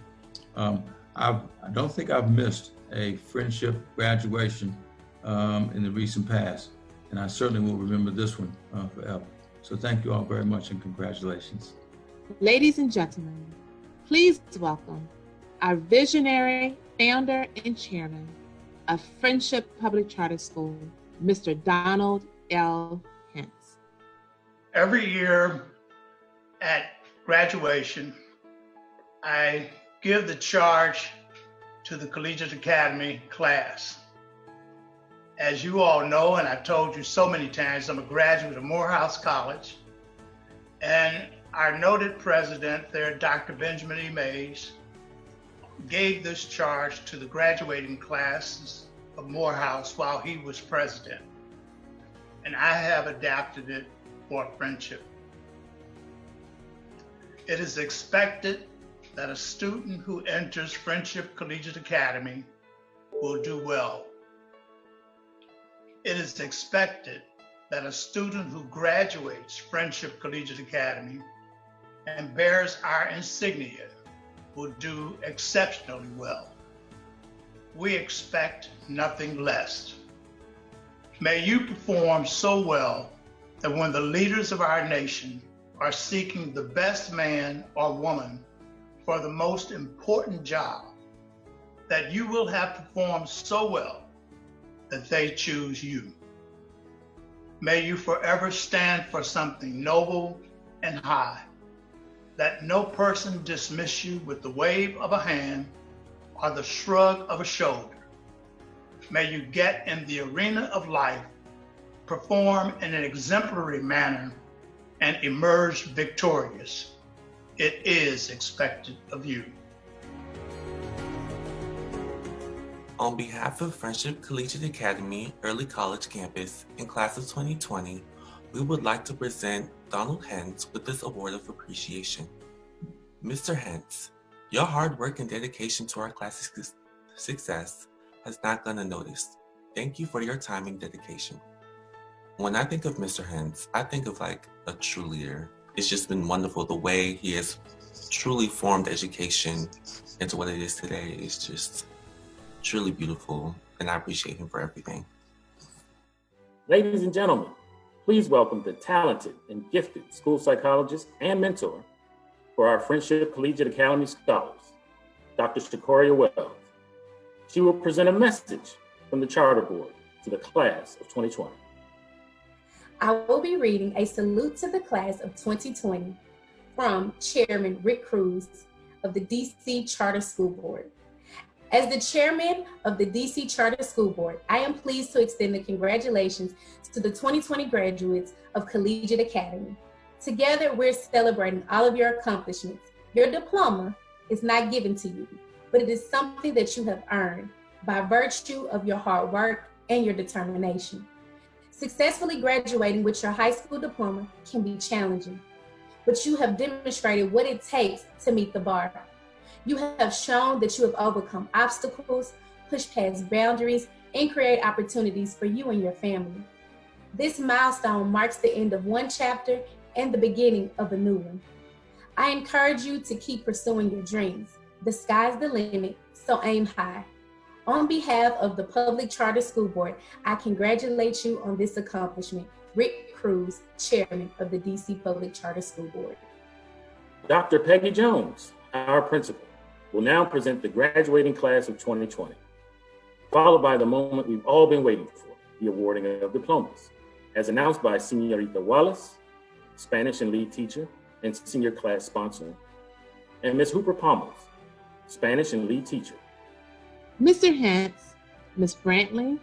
I don't think I've missed a friendship graduation in the recent past, and I certainly will remember this one forever. So thank you all very much and congratulations. Ladies and gentlemen, please welcome our visionary founder and chairman of Friendship Public Charter School, Mr. Donald L. Hentz. Every year at graduation, I give the charge to the Collegiate Academy class. As you all know, and I've told you so many times, I'm a graduate of Morehouse College, and our noted president there, Dr. Benjamin E. Mays, gave this charge to the graduating classes of Morehouse while he was president. And I have adapted it for friendship. It is expected that a student who enters Friendship Collegiate Academy will do well. It is expected that a student who graduates Friendship Collegiate Academy and bears our insignia will do exceptionally well. We expect nothing less. May you perform so well that when the leaders of our nation are seeking the best man or woman for the most important job, that you will have performed so well that they choose you. May you forever stand for something noble and high, that no person dismiss you with the wave of a hand or the shrug of a shoulder. May you get in the arena of life, perform in an exemplary manner, and emerge victorious. It is expected of you. On behalf of Friendship Collegiate Academy Early College Campus and Class of 2020, we would like to present Donald Hentz with this award of appreciation. Mr. Hentz, your hard work and dedication to our class's success has not gone unnoticed. Thank you for your time and dedication. When I think of Mr. Hentz, I think of like a true leader. It's just been wonderful the way he has truly formed education into what it is today. It's just truly beautiful, and I appreciate him for everything. Ladies and gentlemen, please welcome the talented and gifted school psychologist and mentor for our Friendship Collegiate Academy scholars, Dr. Shakoria Wells. She will present a message from the Charter Board to the class of 2020. I will be reading a salute to the class of 2020 from Chairman Rick Cruz of the DC Charter School Board. As the chairman of the DC Charter School Board, I am pleased to extend the congratulations to the 2020 graduates of Collegiate Academy. Together, we're celebrating all of your accomplishments. Your diploma is not given to you, but it is something that you have earned by virtue of your hard work and your determination. Successfully graduating with your high school diploma can be challenging, but you have demonstrated what it takes to meet the bar. You have shown that you have overcome obstacles, pushed past boundaries, and create opportunities for you and your family. This milestone marks the end of one chapter and the beginning of a new one. I encourage you to keep pursuing your dreams. The sky's the limit, so aim high. On behalf of the Public Charter School Board, I congratulate you on this accomplishment. Rick Cruz, Chairman of the DC Public Charter School Board. Dr. Peggy Jones, our principal, will now present the graduating class of 2020, followed by the moment we've all been waiting for, the awarding of diplomas, as announced by Senorita Wallace, Spanish and lead teacher and senior class sponsor, and Ms. Hooper Palmers, Spanish and lead teacher. Mr. Hentz, Ms. Brantley,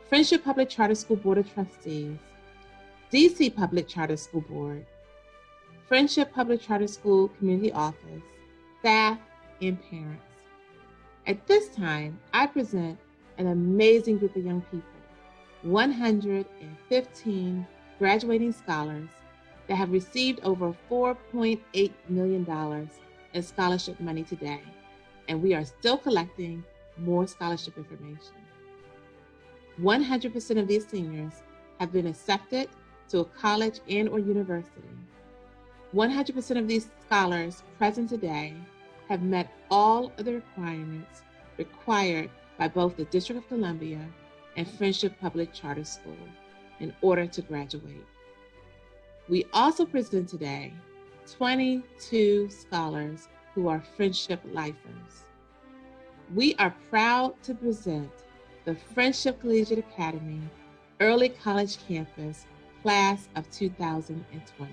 Friendship Public Charter School Board of Trustees, DC Public Charter School Board, Friendship Public Charter School Community Office, staff, and parents. At this time, I present an amazing group of young people, 115 graduating scholars that have received over $4.8 million in scholarship money today, and we are still collecting more scholarship information. 100% of these seniors have been accepted to a college and or university. 100% of these scholars present today have met all of the requirements required by both the District of Columbia and Friendship Public Charter School in order to graduate. We also present today 22 scholars who are Friendship Lifers. We are proud to present the Friendship Collegiate Academy Early College Campus Class of 2020.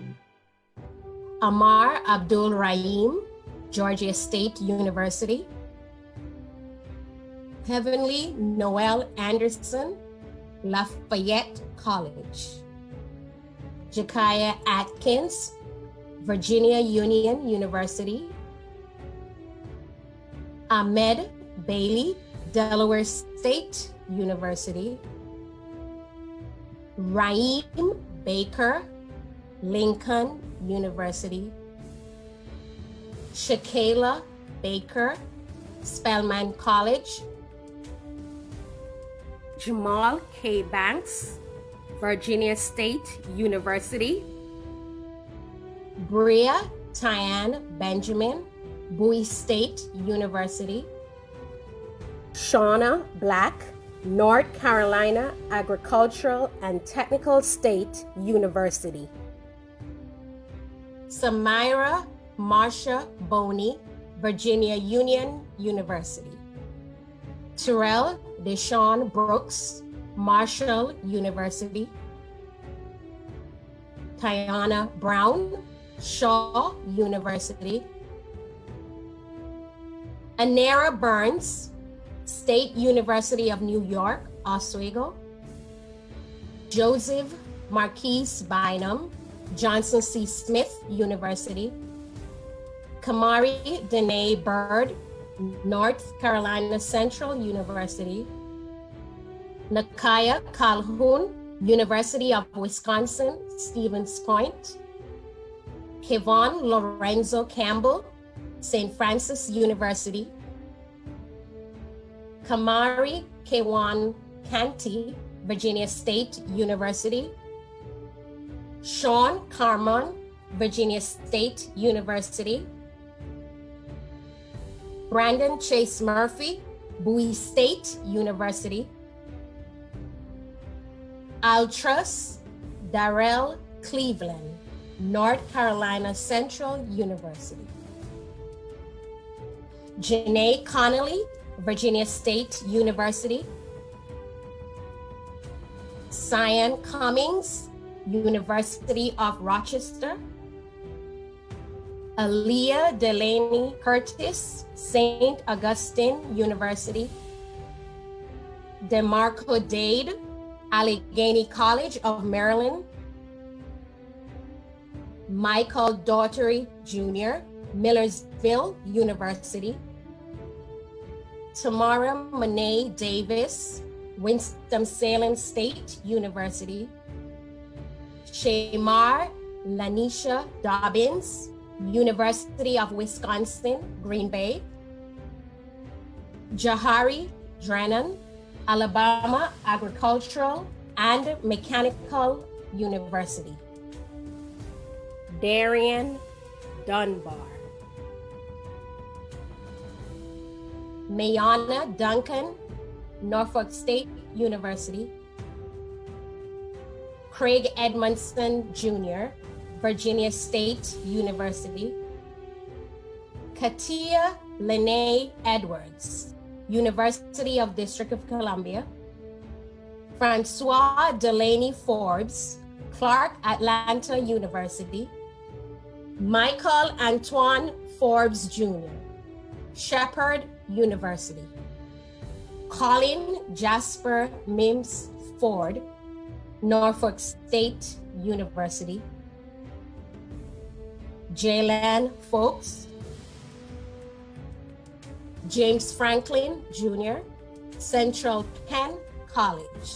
Amar Abdul Rahim, Georgia State University. Heavenly Noel Anderson, Lafayette College. Jakaya Atkins, Virginia Union University. Ahmed Bailey, Delaware State University. Raheem Baker, Lincoln University. Shakayla Baker, Spelman College. Jamal K. Banks, Virginia State University. Bria Tyann Benjamin, Bowie State University. Shauna Black, North Carolina Agricultural and Technical State University. Samira Marsha Boney, Virginia Union University. Terrell Deshaun Brooks, Marshall University. Tiana Brown, Shaw University. Anera Burns, State University of New York, Oswego. Joseph Marquise Bynum, Johnson C. Smith University. Kamari Danae Bird, North Carolina Central University. Nakaya Calhoun, University of Wisconsin, Stevens Point. Kevon Lorenzo Campbell, St. Francis University. Kamari Kewan Canty, Virginia State University. Sean Carmon, Virginia State University. Brandon Chase Murphy, Bowie State University. Altras Darrell Cleveland, North Carolina Central University. Janae Connolly, Virginia State University. Cyan Cummings, University of Rochester. Aaliyah Delaney Curtis, St. Augustine University. DeMarco Dade, Allegheny College of Maryland. Michael Daughtery Jr., Millersville University. Tamara Monet Davis, Winston-Salem State University. Shamar Lanisha Dobbins, University of Wisconsin, Green Bay. Jahari Drennan, Alabama Agricultural and Mechanical University. Darian Dunbar. Mayana Duncan, Norfolk State University. Craig Edmondson Jr., Virginia State University. Katia Lene Edwards, University of District of Columbia. Francois Delaney Forbes, Clark Atlanta University. Michael Antoine Forbes Jr., Shepherd University. Colin Jasper Mims Ford, Norfolk State University. Jaylan Folks. James Franklin Jr., Central Penn College.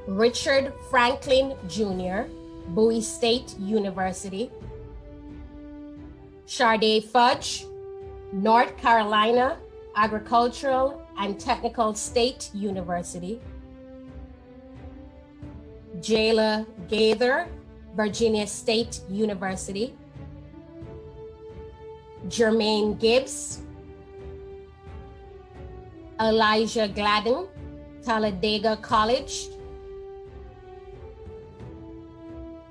Richard Franklin Jr., Bowie State University. Sharday Fudge, North Carolina Agricultural and Technical State University. Jayla Gaither, Virginia State University. Jermaine Gibbs. Elijah Gladden, Talladega College.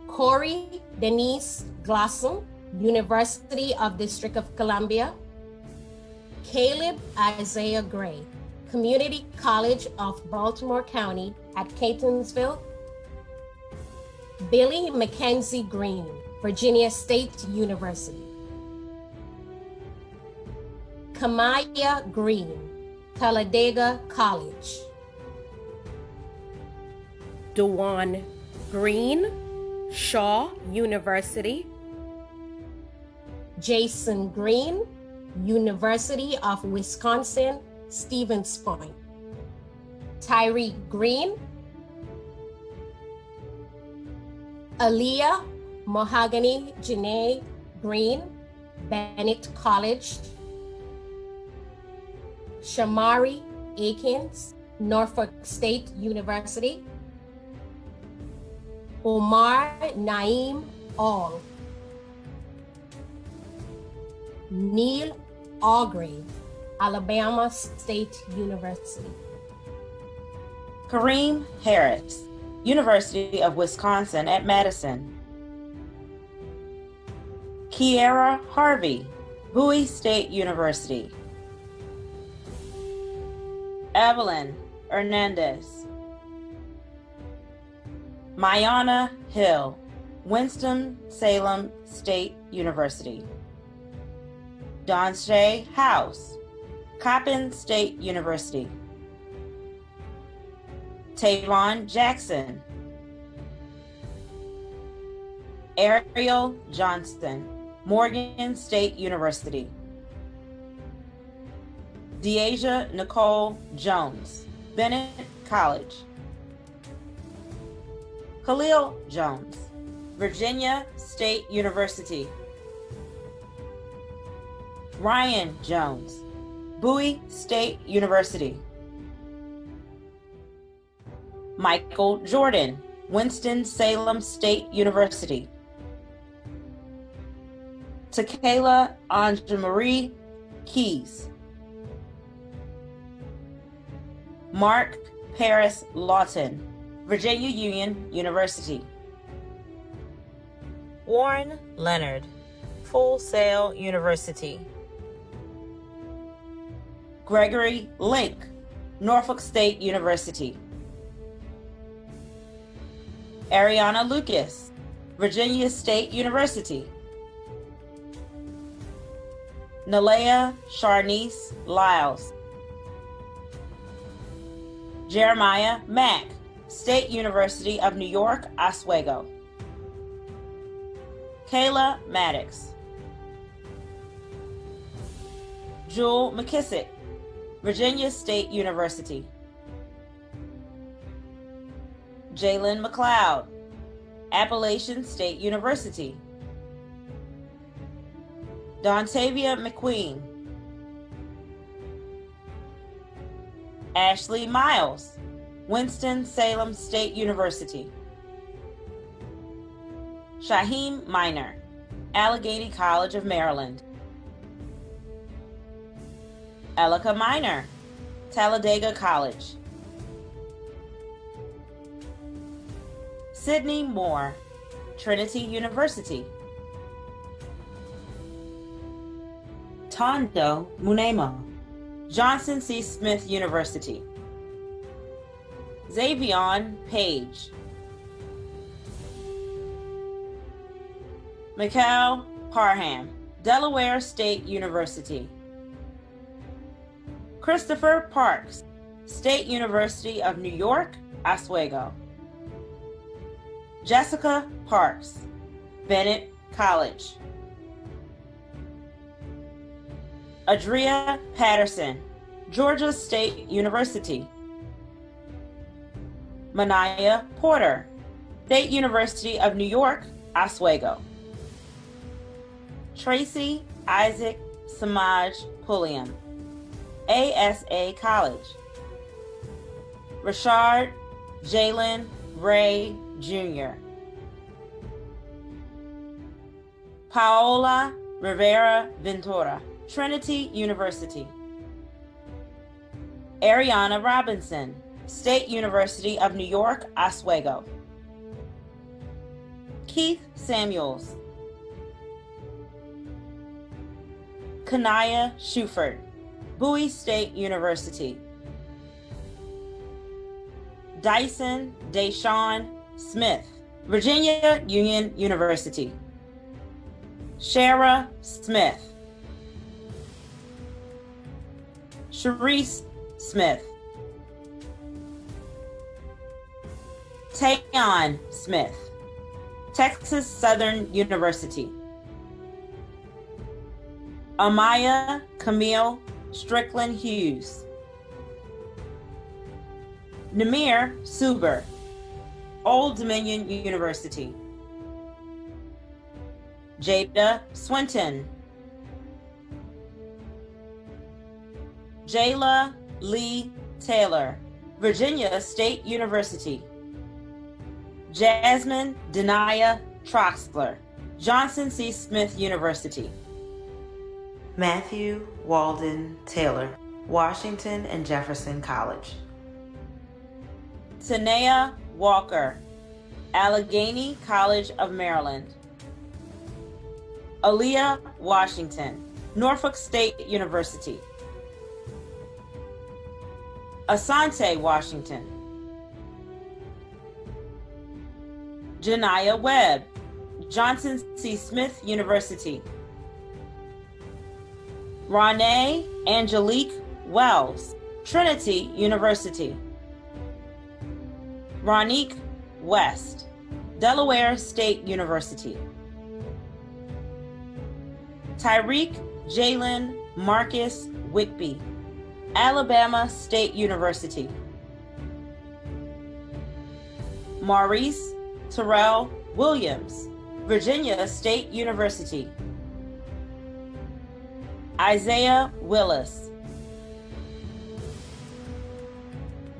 Corey Denise Glosson, University of District of Columbia. Caleb Isaiah Gray, Community College of Baltimore County at Catonsville. Billy Mackenzie Green, Virginia State University. Kamaya Green, Talladega College. Dewan Green, Shaw University. Jason Green, University of Wisconsin, Stevens Point. Tyree Green. Aaliyah Mahogany Janae Green, Bennett College. Shamari Akins, Norfolk State University. Omar Naeem All. Neil Augrave, Alabama State University. Kareem Harris, University of Wisconsin at Madison. Kiera Harvey, Bowie State University. Evelyn Hernandez. Mayana Hill, Winston-Salem State University. Donshay House, Coppin State University. Tavon Jackson. Ariel Johnston, Morgan State University. Deasia Nicole Jones, Bennett College. Khalil Jones, Virginia State University. Ryan Jones, Bowie State University. Michael Jordan, Winston-Salem State University. Takayla Anjamarie Keys. Mark Paris Lawton, Virginia Union University. Warren Leonard, Full Sail University. Gregory Link, Norfolk State University. Ariana Lucas, Virginia State University. Nalea Sharnice Lyles. Jeremiah Mack, State University of New York, Oswego. Kayla Maddox. Jewel McKissick, Virginia State University. Jalen McLeod, Appalachian State University. Dontavia McQueen. Ashley Miles, Winston-Salem State University. Shaheem Minor, Allegheny College of Maryland. Elika Minor, Talladega College. Sydney Moore, Trinity University. Tondo Munemo, Johnson C. Smith University. Xavion Page. Mikhail Parham, Delaware State University. Christopher Parks, State University of New York, Oswego. Jessica Parks, Bennett College. Adria Patterson, Georgia State University. Manaya Porter, State University of New York, Oswego. Tracy Isaac Samaj Pulliam, ASA College. Rashard Jalen Ray Jr. Paola Rivera Ventura, Trinity University. Ariana Robinson, State University of New York, Oswego. Keith Samuels. Kanaya Shuford, Bowie State University. Dyson Deshawn Smith, Virginia Union University. Shara Smith. Sharice Smith. Tayon Smith, Texas Southern University. Amaya Camille Strickland Hughes. Namir Suber, Old Dominion University. Jada Swinton. Jayla Lee Taylor, Virginia State University. Jasmine Denaya Troxler, Johnson C. Smith University. Matthew Walden Taylor, Washington and Jefferson College. Tanea Walker, Allegheny College of Maryland. Aaliyah Washington, Norfolk State University. Asante Washington. Janiyah Webb, Johnson C. Smith University. Ronee Angelique Wells, Trinity University. Ronique West, Delaware State University. Tyreek Jalen Marcus Whitby, Alabama State University. Maurice Terrell Williams, Virginia State University. Isaiah Willis.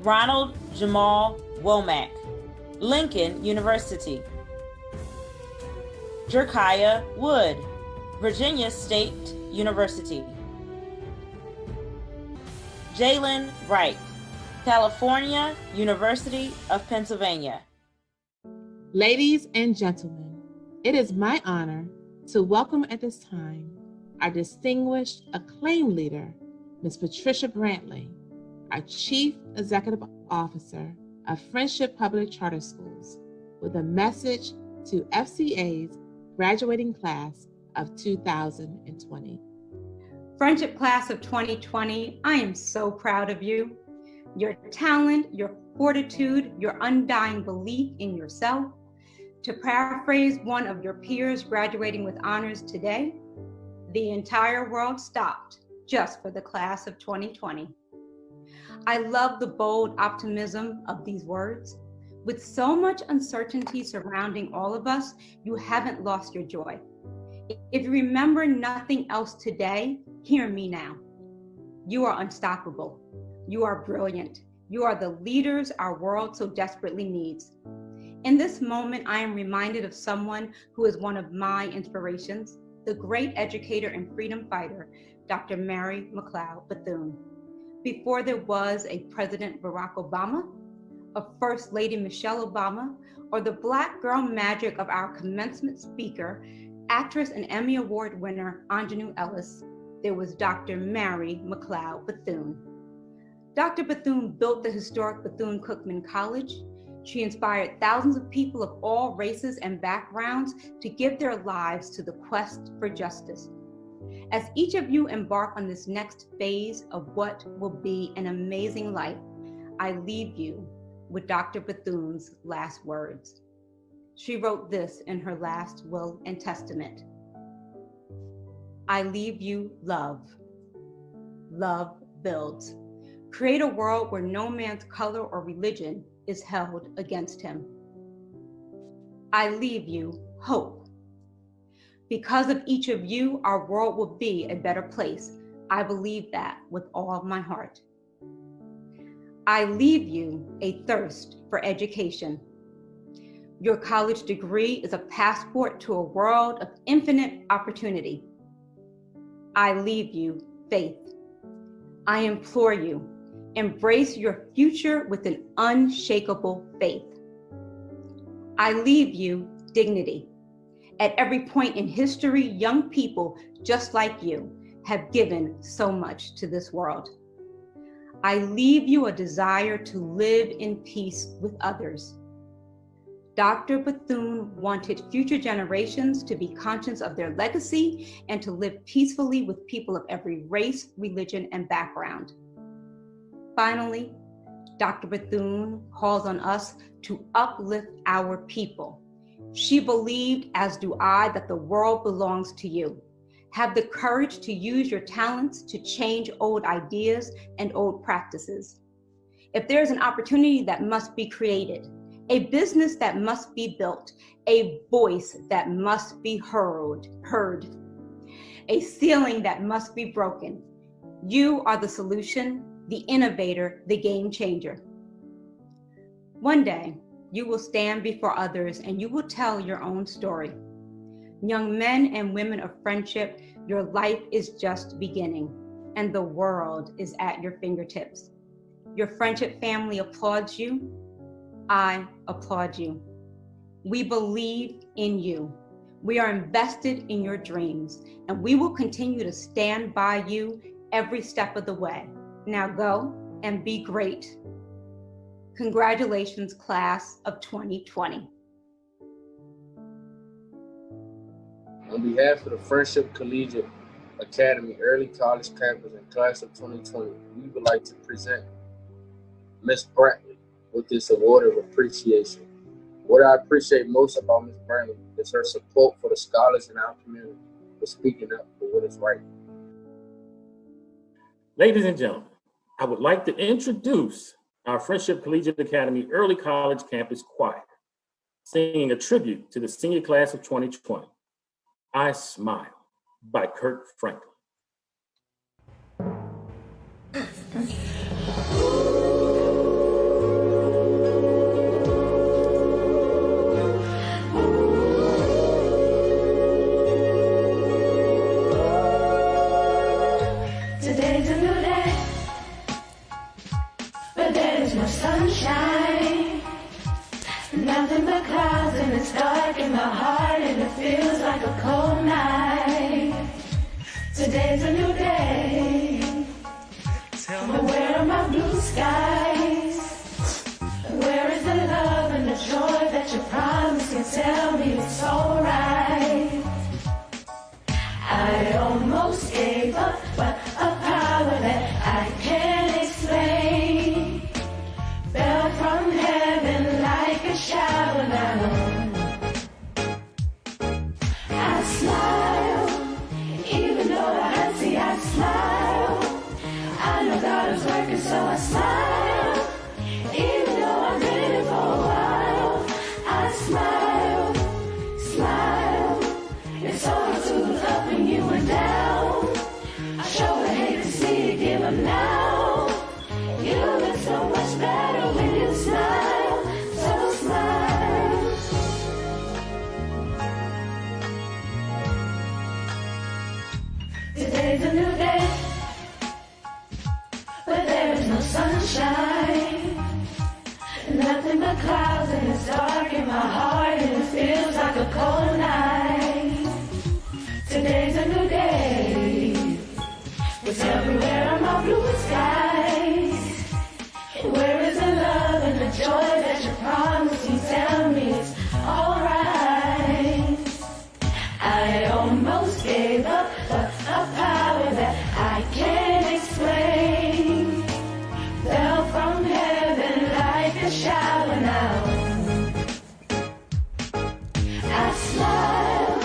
Ronald Jamal Womack, Lincoln University. Jerkiah Wood, Virginia State University. Jalen Wright, California University of Pennsylvania. Ladies and gentlemen, it is my honor to welcome at this time our distinguished, acclaimed leader, Ms. Patricia Brantley, our Chief Executive Officer of Friendship Public Charter Schools, with a message to FCA's graduating class of 2020. Friendship class of 2020, I am so proud of you. Your talent, your fortitude, your undying belief in yourself. To paraphrase one of your peers graduating with honors today, the entire world stopped just for the class of 2020. I love the bold optimism of these words. With so much uncertainty surrounding all of us, you haven't lost your joy. If you remember nothing else today, hear me now. You are unstoppable. You are brilliant. You are the leaders our world so desperately needs. In this moment, I am reminded of someone who is one of my inspirations, the great educator and freedom fighter, Dr. Mary McLeod Bethune. before there was a President Barack Obama, a First Lady Michelle Obama, or the Black girl magic of our commencement speaker, actress and Emmy Award winner Anjanou Ellis, there was Dr. Mary McLeod Bethune. Dr. Bethune built the historic Bethune-Cookman College. She inspired thousands of people of all races and backgrounds to give their lives to the quest for justice. As each of you embark on this next phase of what will be an amazing life, I leave you with Dr. Bethune's last words. She wrote this in her last will and testament. I leave you love. Love builds. Create a world where no man's color or religion is held against him. I leave you hope. Because of each of you, our world will be a better place. I believe that with all of my heart. I leave you a thirst for education. Your college degree is a passport to a world of infinite opportunity. I leave you faith. I implore you, embrace your future with an unshakable faith. I leave you dignity. At every point in history, young people just like you have given so much to this world. I leave you a desire to live in peace with others. Dr. Bethune wanted future generations to be conscious of their legacy and to live peacefully with people of every race, religion, and background. Finally, Dr. Bethune calls on us to uplift our people. She believed, as do I, that the world belongs to you. Have the courage to use your talents to change old ideas and old practices. If there's an opportunity that must be created, a business that must be built, a voice that must be heard, a ceiling that must be broken, you are the solution, the innovator, the game changer. One day, you will stand before others and you will tell your own story. Young men and women of friendship, your life is just beginning and the world is at your fingertips. Your friendship family applauds you. I applaud you. We believe in you. We are invested in your dreams and we will continue to stand by you every step of the way. Now go and be great. Congratulations, class of 2020. On behalf of the Friendship Collegiate Academy Early College Campus and Class of 2020, we would like to present Ms. Brantley with this award of appreciation. What I appreciate most about Ms. Brantley is her support for the scholars in our community for speaking up for what is right. Ladies and gentlemen, I would like to introduce our Friendship Collegiate Academy Early College Campus Choir, singing a tribute to the senior class of 2020, I Smile by Kirk Franklin. Today's a new day, but there is no sunshine. Nothing but clouds and it's dark in my heart and it feels like a cold night. Today's a new day, but where are my blue skies? Where is the love and the joy that you promised? You tell me it's alright. I almost gave up, but a power that I can't explain fell from heaven like a shower now. I smile, even though I hurt, see I smile. I know God is working, so I smile. Even though I've been here for a while, I smile, smile. It's so hard to look up when you were down. I sure would hate to see you give up now. You look so much better when you smile, so smile. Today's a new day, but tell me where are my blue skies? Where is the love and the joy that you promised? You tell me it's alright. I almost gave up, but a power that I can't explain fell from heaven like a shower now. I smile,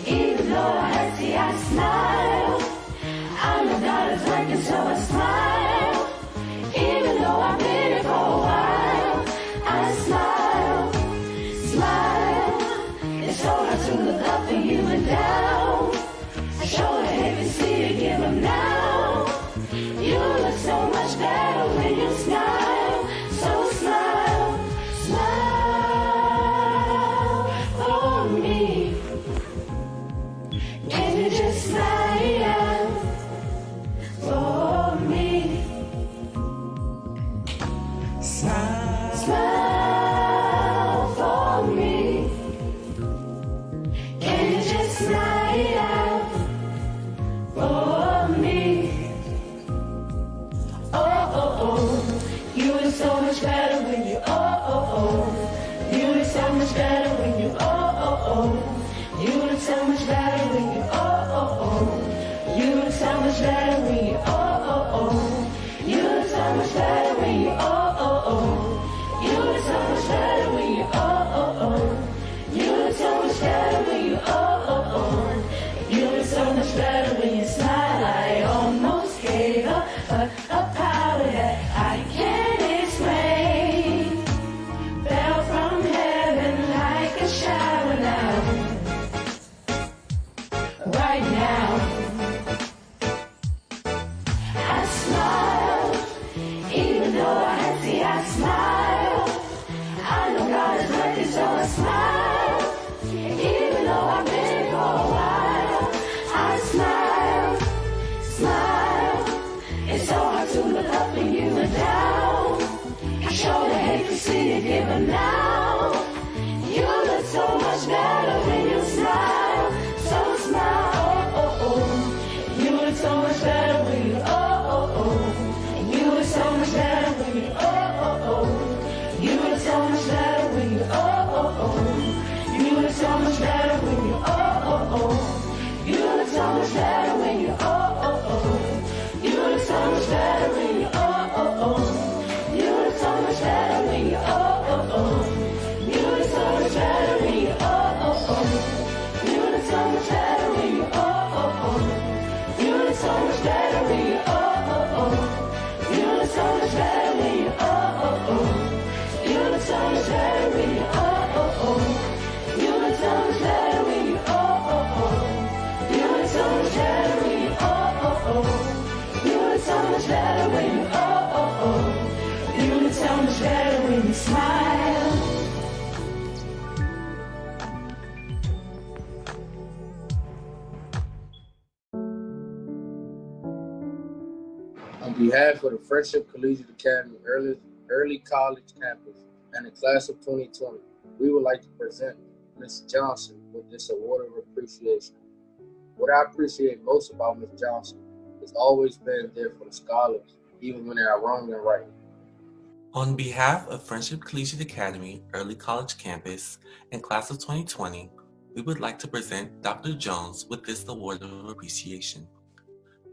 even though I hurt, see I smile. I know God is working, so I smile. Even though I've been here for a while, I smile, smile. It's so hard to look up for you and down. I sure hate to see you give up now. You look so much better when you smile. So smile, smile for me. Can you just smile for me? Smile, smile for me. Can you just smile for me? Oh, oh, oh. You look so much better when you, oh, oh, oh. You look so much better when you, oh, oh, oh. You look so much better when you, oh, oh, oh. You look so much better when you, oh, oh, oh. You look so much better when you, oh, oh, oh. You look so much better when you, oh, oh, oh. You look so much better when you, oh, oh, oh. You look so much better when you smile. I almost gave up, but a power that I can't explain fell from heaven like a shower now. Right now, I smile, even though I hurt, see I smile. I know God is working, so I smile. Even though I've been here for a while, I smile, smile. It's so hard to look up and you are down. I sure hate to see you give up now. You look so much better when you smile. So smile, oh, oh, oh. You look so much better when you, oh, oh, oh. You look so much better when you, oh, oh, oh. You look so much better when you, oh, oh, oh. You look so much better when you, oh, oh, oh. You look so much better when you, oh, oh, oh. You look so much better when you, oh, oh, oh. You look so much better when you, oh, oh, oh. You look so much better when you, oh, oh, oh. You look so much better when you, oh, oh, oh. You look so much better when you, oh, oh, oh. You look so much better when you, oh, oh, oh. You look so much better when you, oh, oh, oh. You look so much better when you, oh, oh, oh. You look so much better when you, oh, oh, oh. You look so much better when you, oh, oh, oh. You look so much better when you smile. On behalf of the Friendship Collegiate Academy Early College Campus and the class of 2020, we would like to present Ms. Johnson with this award of appreciation. What I appreciate most about Ms. Johnson has always been there for the scholars, even when they are wrong and right. On behalf of Friendship Collegiate Academy Early College Campus and class of 2020, we would like to present Dr. Jones with this award of appreciation.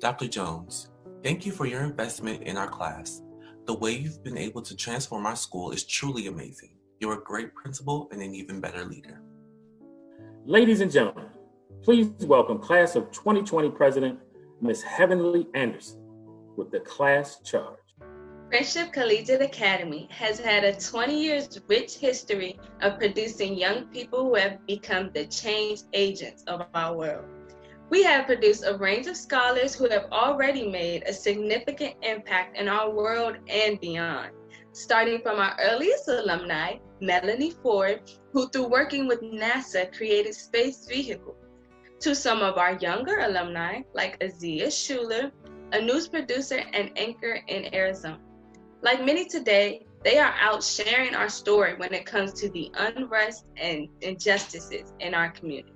Dr. Jones, thank you for your investment in our class. The way you've been able to transform our school is truly amazing. You're a great principal and an even better leader. Ladies and gentlemen, please welcome class of 2020 President, Ms. Heavenly Anderson, with the class charge. Friendship Collegiate Academy has had a 20 years rich history of producing young people who have become the change agents of our world. We have produced a range of scholars who have already made a significant impact in our world and beyond, starting from our earliest alumni, Melanie Ford, who through working with NASA created space vehicles, to some of our younger alumni like Azia Schuler, a news producer and anchor in Arizona. Like many today, they are out sharing our story when it comes to the unrest and injustices in our community.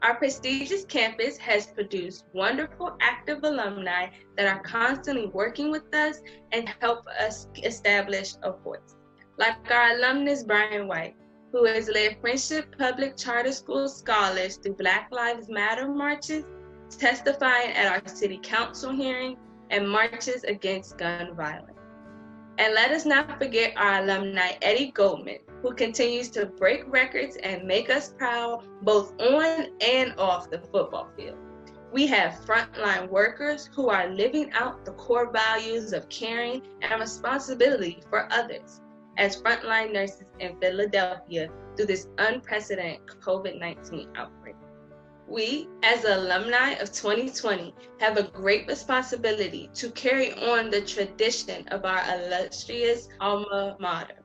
Our prestigious campus has produced wonderful active alumni that are constantly working with us and help us establish a voice. Like our alumnus Brian White, who has led Friendship Public Charter School scholars through Black Lives Matter marches, testifying at our city council hearing, and marches against gun violence. And let us not forget our alumni Eddie Goldman, who continues to break records and make us proud both on and off the football field. We have frontline workers who are living out the core values of caring and responsibility for others as frontline nurses in Philadelphia through this unprecedented COVID-19 outbreak. We, as alumni of 2020, have a great responsibility to carry on the tradition of our illustrious alma mater.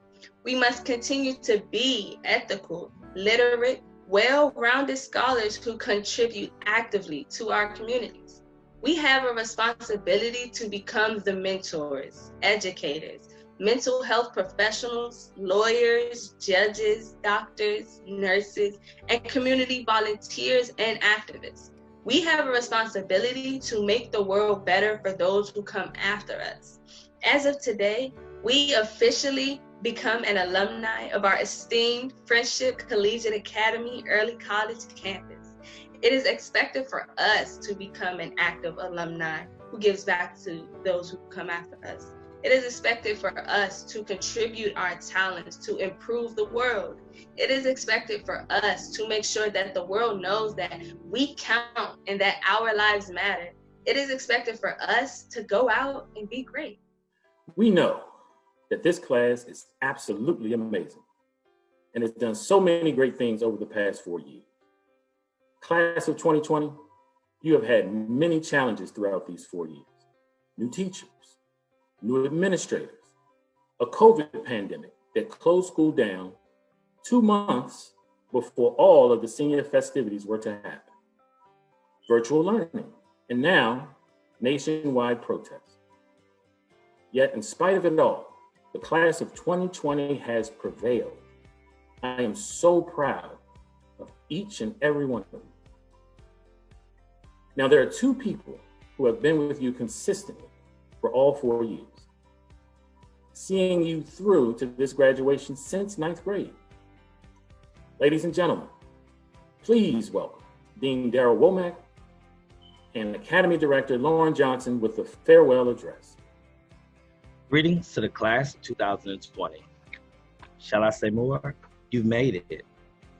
We must continue to be ethical, literate, well-rounded scholars who contribute actively to our communities. We have a responsibility to become the mentors, educators, mental health professionals, lawyers, judges, doctors, nurses, and community volunteers and activists. We have a responsibility to make the world better for those who come after us. As of today, we officially become an alumni of our esteemed Friendship Collegiate Academy Early College campus. It is expected for us to become an active alumni who gives back to those who come after us. It is expected for us to contribute our talents to improve the world. It is expected for us to make sure that the world knows that we count and that our lives matter. It is expected for us to go out and be great. We know that this class is absolutely amazing and has done so many great things over the past 4 years. Class of 2020, you have had many challenges throughout these 4 years. New teachers, new administrators, a COVID pandemic that closed school down 2 months before all of the senior festivities were to happen, virtual learning, and now nationwide protests. Yet in spite of it all, the class of 2020 has prevailed. I am so proud of each and every one of them. Now, there are 2 people who have been with you consistently for all 4 years, seeing you through to this graduation since 9th grade. Ladies and gentlemen, please welcome Dean Darrell Womack and Academy Director Lauren Johnson with the farewell address. Greetings to the class of 2020. Shall I say more? You've made it.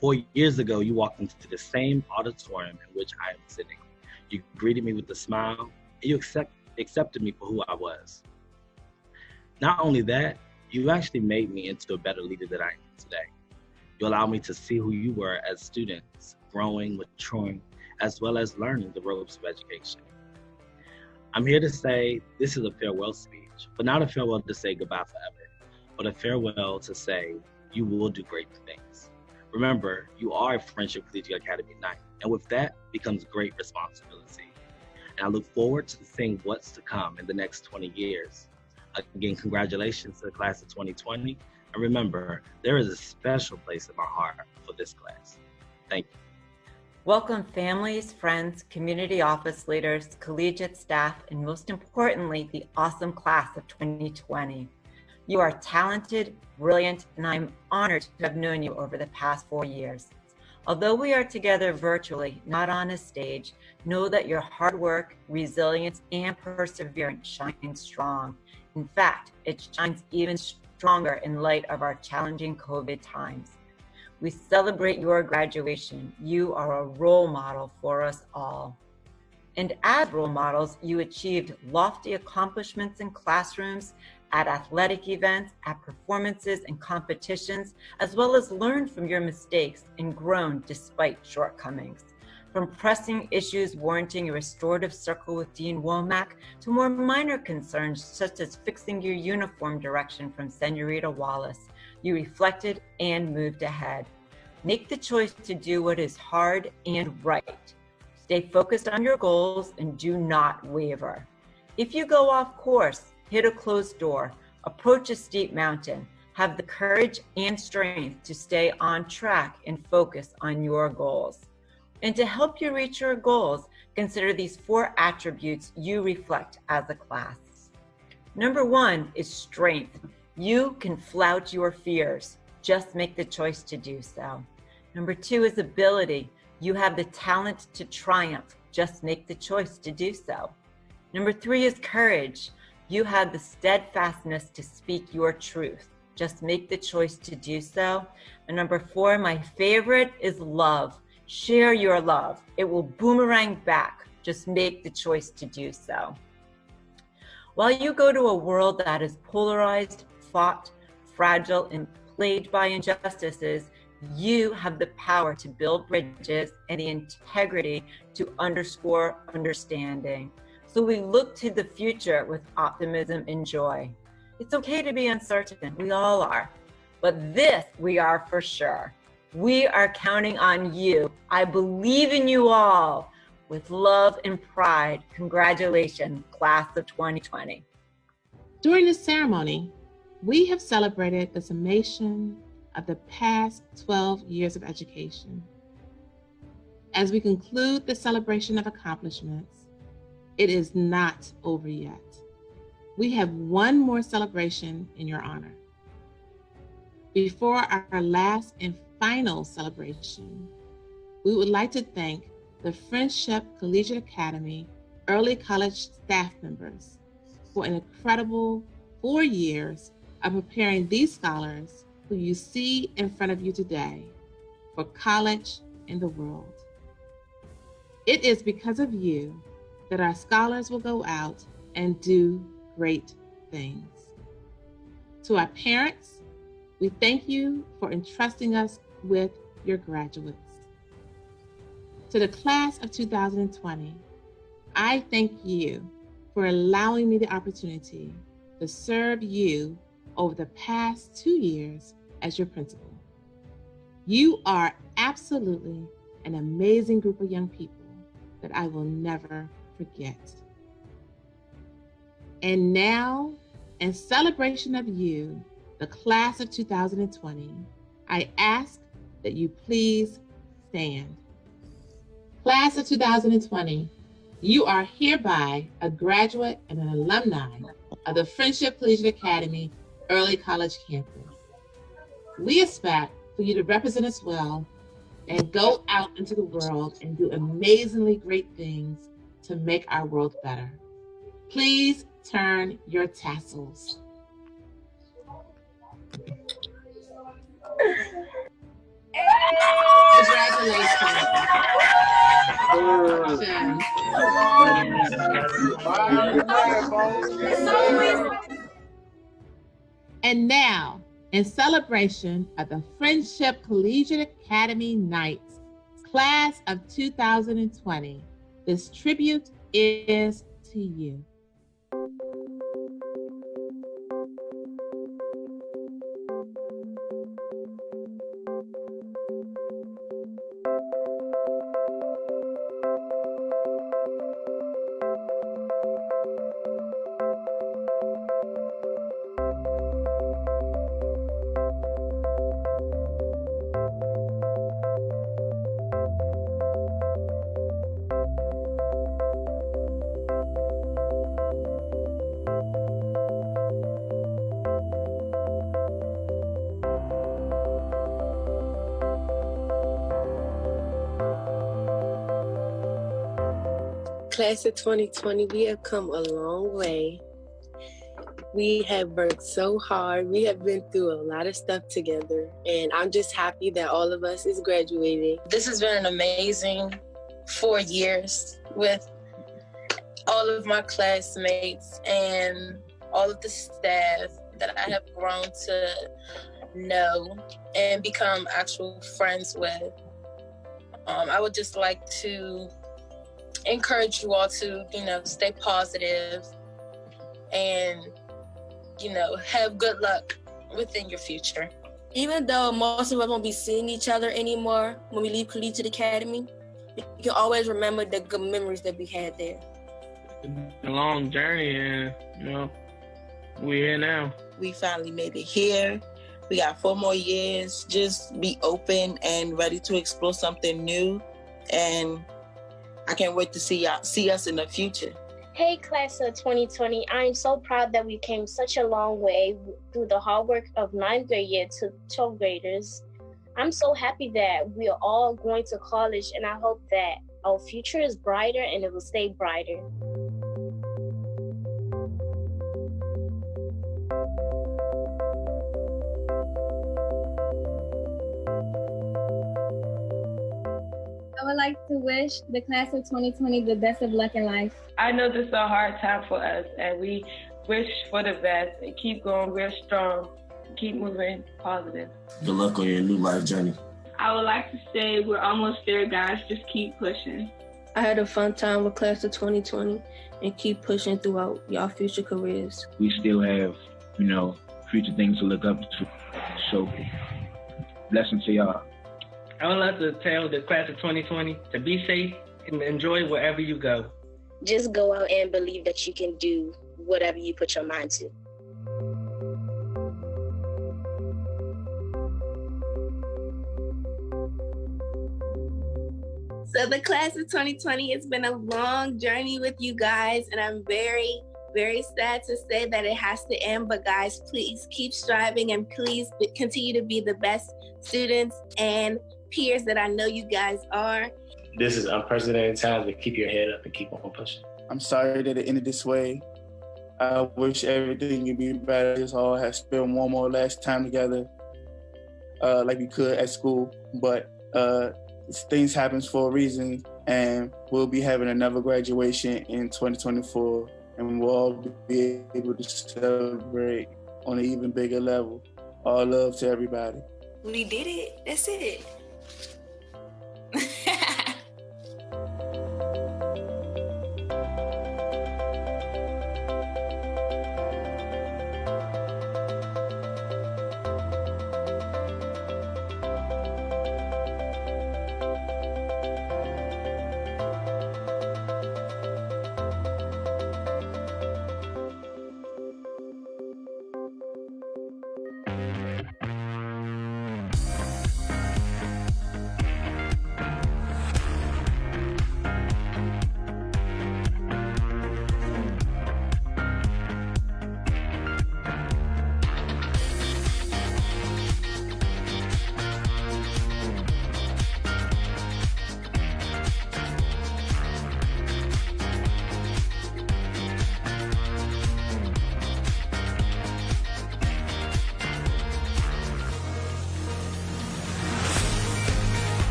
4 years ago, you walked into the same auditorium in which I am sitting. You greeted me with a smile, and you accepted me for who I was. Not only that, you actually made me into a better leader than I am today. You allowed me to see who you were as students, growing, maturing, as well as learning the ropes of education. I'm here to say this is a farewell speech, but not a farewell to say goodbye forever, but a farewell to say you will do great things. Remember, you are a Friendship Collegiate Academy Knight, and with that becomes great responsibility. And I look forward to seeing what's to come in the next 20 years. Again, congratulations to the class of 2020. And remember, there is a special place in my heart for this class. Thank you. Welcome families, friends, community office leaders, collegiate staff, and most importantly, the awesome class of 2020. You are talented, brilliant, and I'm honored to have known you over the past 4 years. Although we are together virtually, not on a stage, know that your hard work, resilience, and perseverance shine strong. In fact, it shines even stronger in light of our challenging COVID times. We celebrate your graduation. You are a role model for us all. And as role models, you achieved lofty accomplishments in classrooms, at athletic events, at performances and competitions, as well as learned from your mistakes and grown despite shortcomings. From pressing issues warranting a restorative circle with Dean Womack to more minor concerns such as fixing your uniform direction from Senorita Wallace, you reflected and moved ahead. Make the choice to do what is hard and right. Stay focused on your goals and do not waver. If you go off course, hit a closed door, approach a steep mountain, have the courage and strength to stay on track and focus on your goals. And to help you reach your goals, consider these 4 attributes you reflect as a class. Number 1 is strength. You can flout your fears. Just make the choice to do so. Number 2 is ability. You have the talent to triumph. Just make the choice to do so. Number 3 is courage. You have the steadfastness to speak your truth. Just make the choice to do so. And number 4, my favorite, is love. Share your love. It will boomerang back. Just make the choice to do so. While you go to a world that is polarized, fought, fragile, and plagued by injustices, you have the power to build bridges and the integrity to underscore understanding. So we look to the future with optimism and joy. It's okay to be uncertain, we all are. But this we are for sure. We are counting on you. I believe in you all. With love and pride, congratulations, class of 2020. During this ceremony, we have celebrated the summation of the past 12 years of education. As we conclude the celebration of accomplishments, it is not over yet. We have one more celebration in your honor. Before our last and final celebration, we would like to thank the Friendship Collegiate Academy early college staff members for an incredible 4 years of preparing these scholars who you see in front of you today for college and the world. It is because of you that our scholars will go out and do great things. To our parents, we thank you for entrusting us with your graduates. To the class of 2020, I thank you for allowing me the opportunity to serve you over the past 2 years as your principal. You are absolutely an amazing group of young people that I will never forget. And now, in celebration of you, the class of 2020, I ask that you please stand. Class of 2020, you are hereby a graduate and an alumni of the Friendship Collegiate Academy Early College Campus. We expect for you to represent us well and go out into the world and do amazingly great things to make our world better. Please turn your tassels. And now, in celebration of the Friendship Collegiate Academy Nights, class of 2020, this tribute is to you. Class of 2020, we have come a long way. We have worked so hard. We have been through a lot of stuff together, and I'm just happy that all of us is graduating. This has been an amazing 4 years with all of my classmates and all of the staff that I have grown to know and become actual friends with. I would just like to encourage you all to, stay positive and, have good luck within your future. Even though most of us won't be seeing each other anymore when we leave Collegiate Academy, we can always remember the good memories that we had there. It's been a long journey and, we're here now. We finally made it here. We got 4 more years. Just be open and ready to explore something new and I can't wait to see us in the future. Hey, class of 2020, I'm so proud that we came such a long way through the hard work of 9th grade year to 12th graders. I'm so happy that we are all going to college, and I hope that our future is brighter and it will stay brighter. I would like to wish the class of 2020 the best of luck in life. I know this is a hard time for us, and we wish for the best and keep going real strong, keep moving positive. Good luck on your new life journey. I would like to say we're almost there, guys. Just keep pushing. I had a fun time with class of 2020 and keep pushing throughout y'all future careers. We still have, future things to look up to. So, blessings to y'all. I would like to tell the class of 2020 to be safe and enjoy wherever you go. Just go out and believe that you can do whatever you put your mind to. So the class of 2020 has been a long journey with you guys, and I'm very, very sad to say that it has to end. But guys, please keep striving and please continue to be the best students and peers that I know you guys are. This is unprecedented times, but keep your head up and keep on pushing. I'm sorry that it ended this way. I wish everything could be better. Just all have spent one more last time together, like we could at school. But things happen for a reason, and we'll be having another graduation in 2024, and we'll all be able to celebrate on an even bigger level. All love to everybody. We did it. That's it.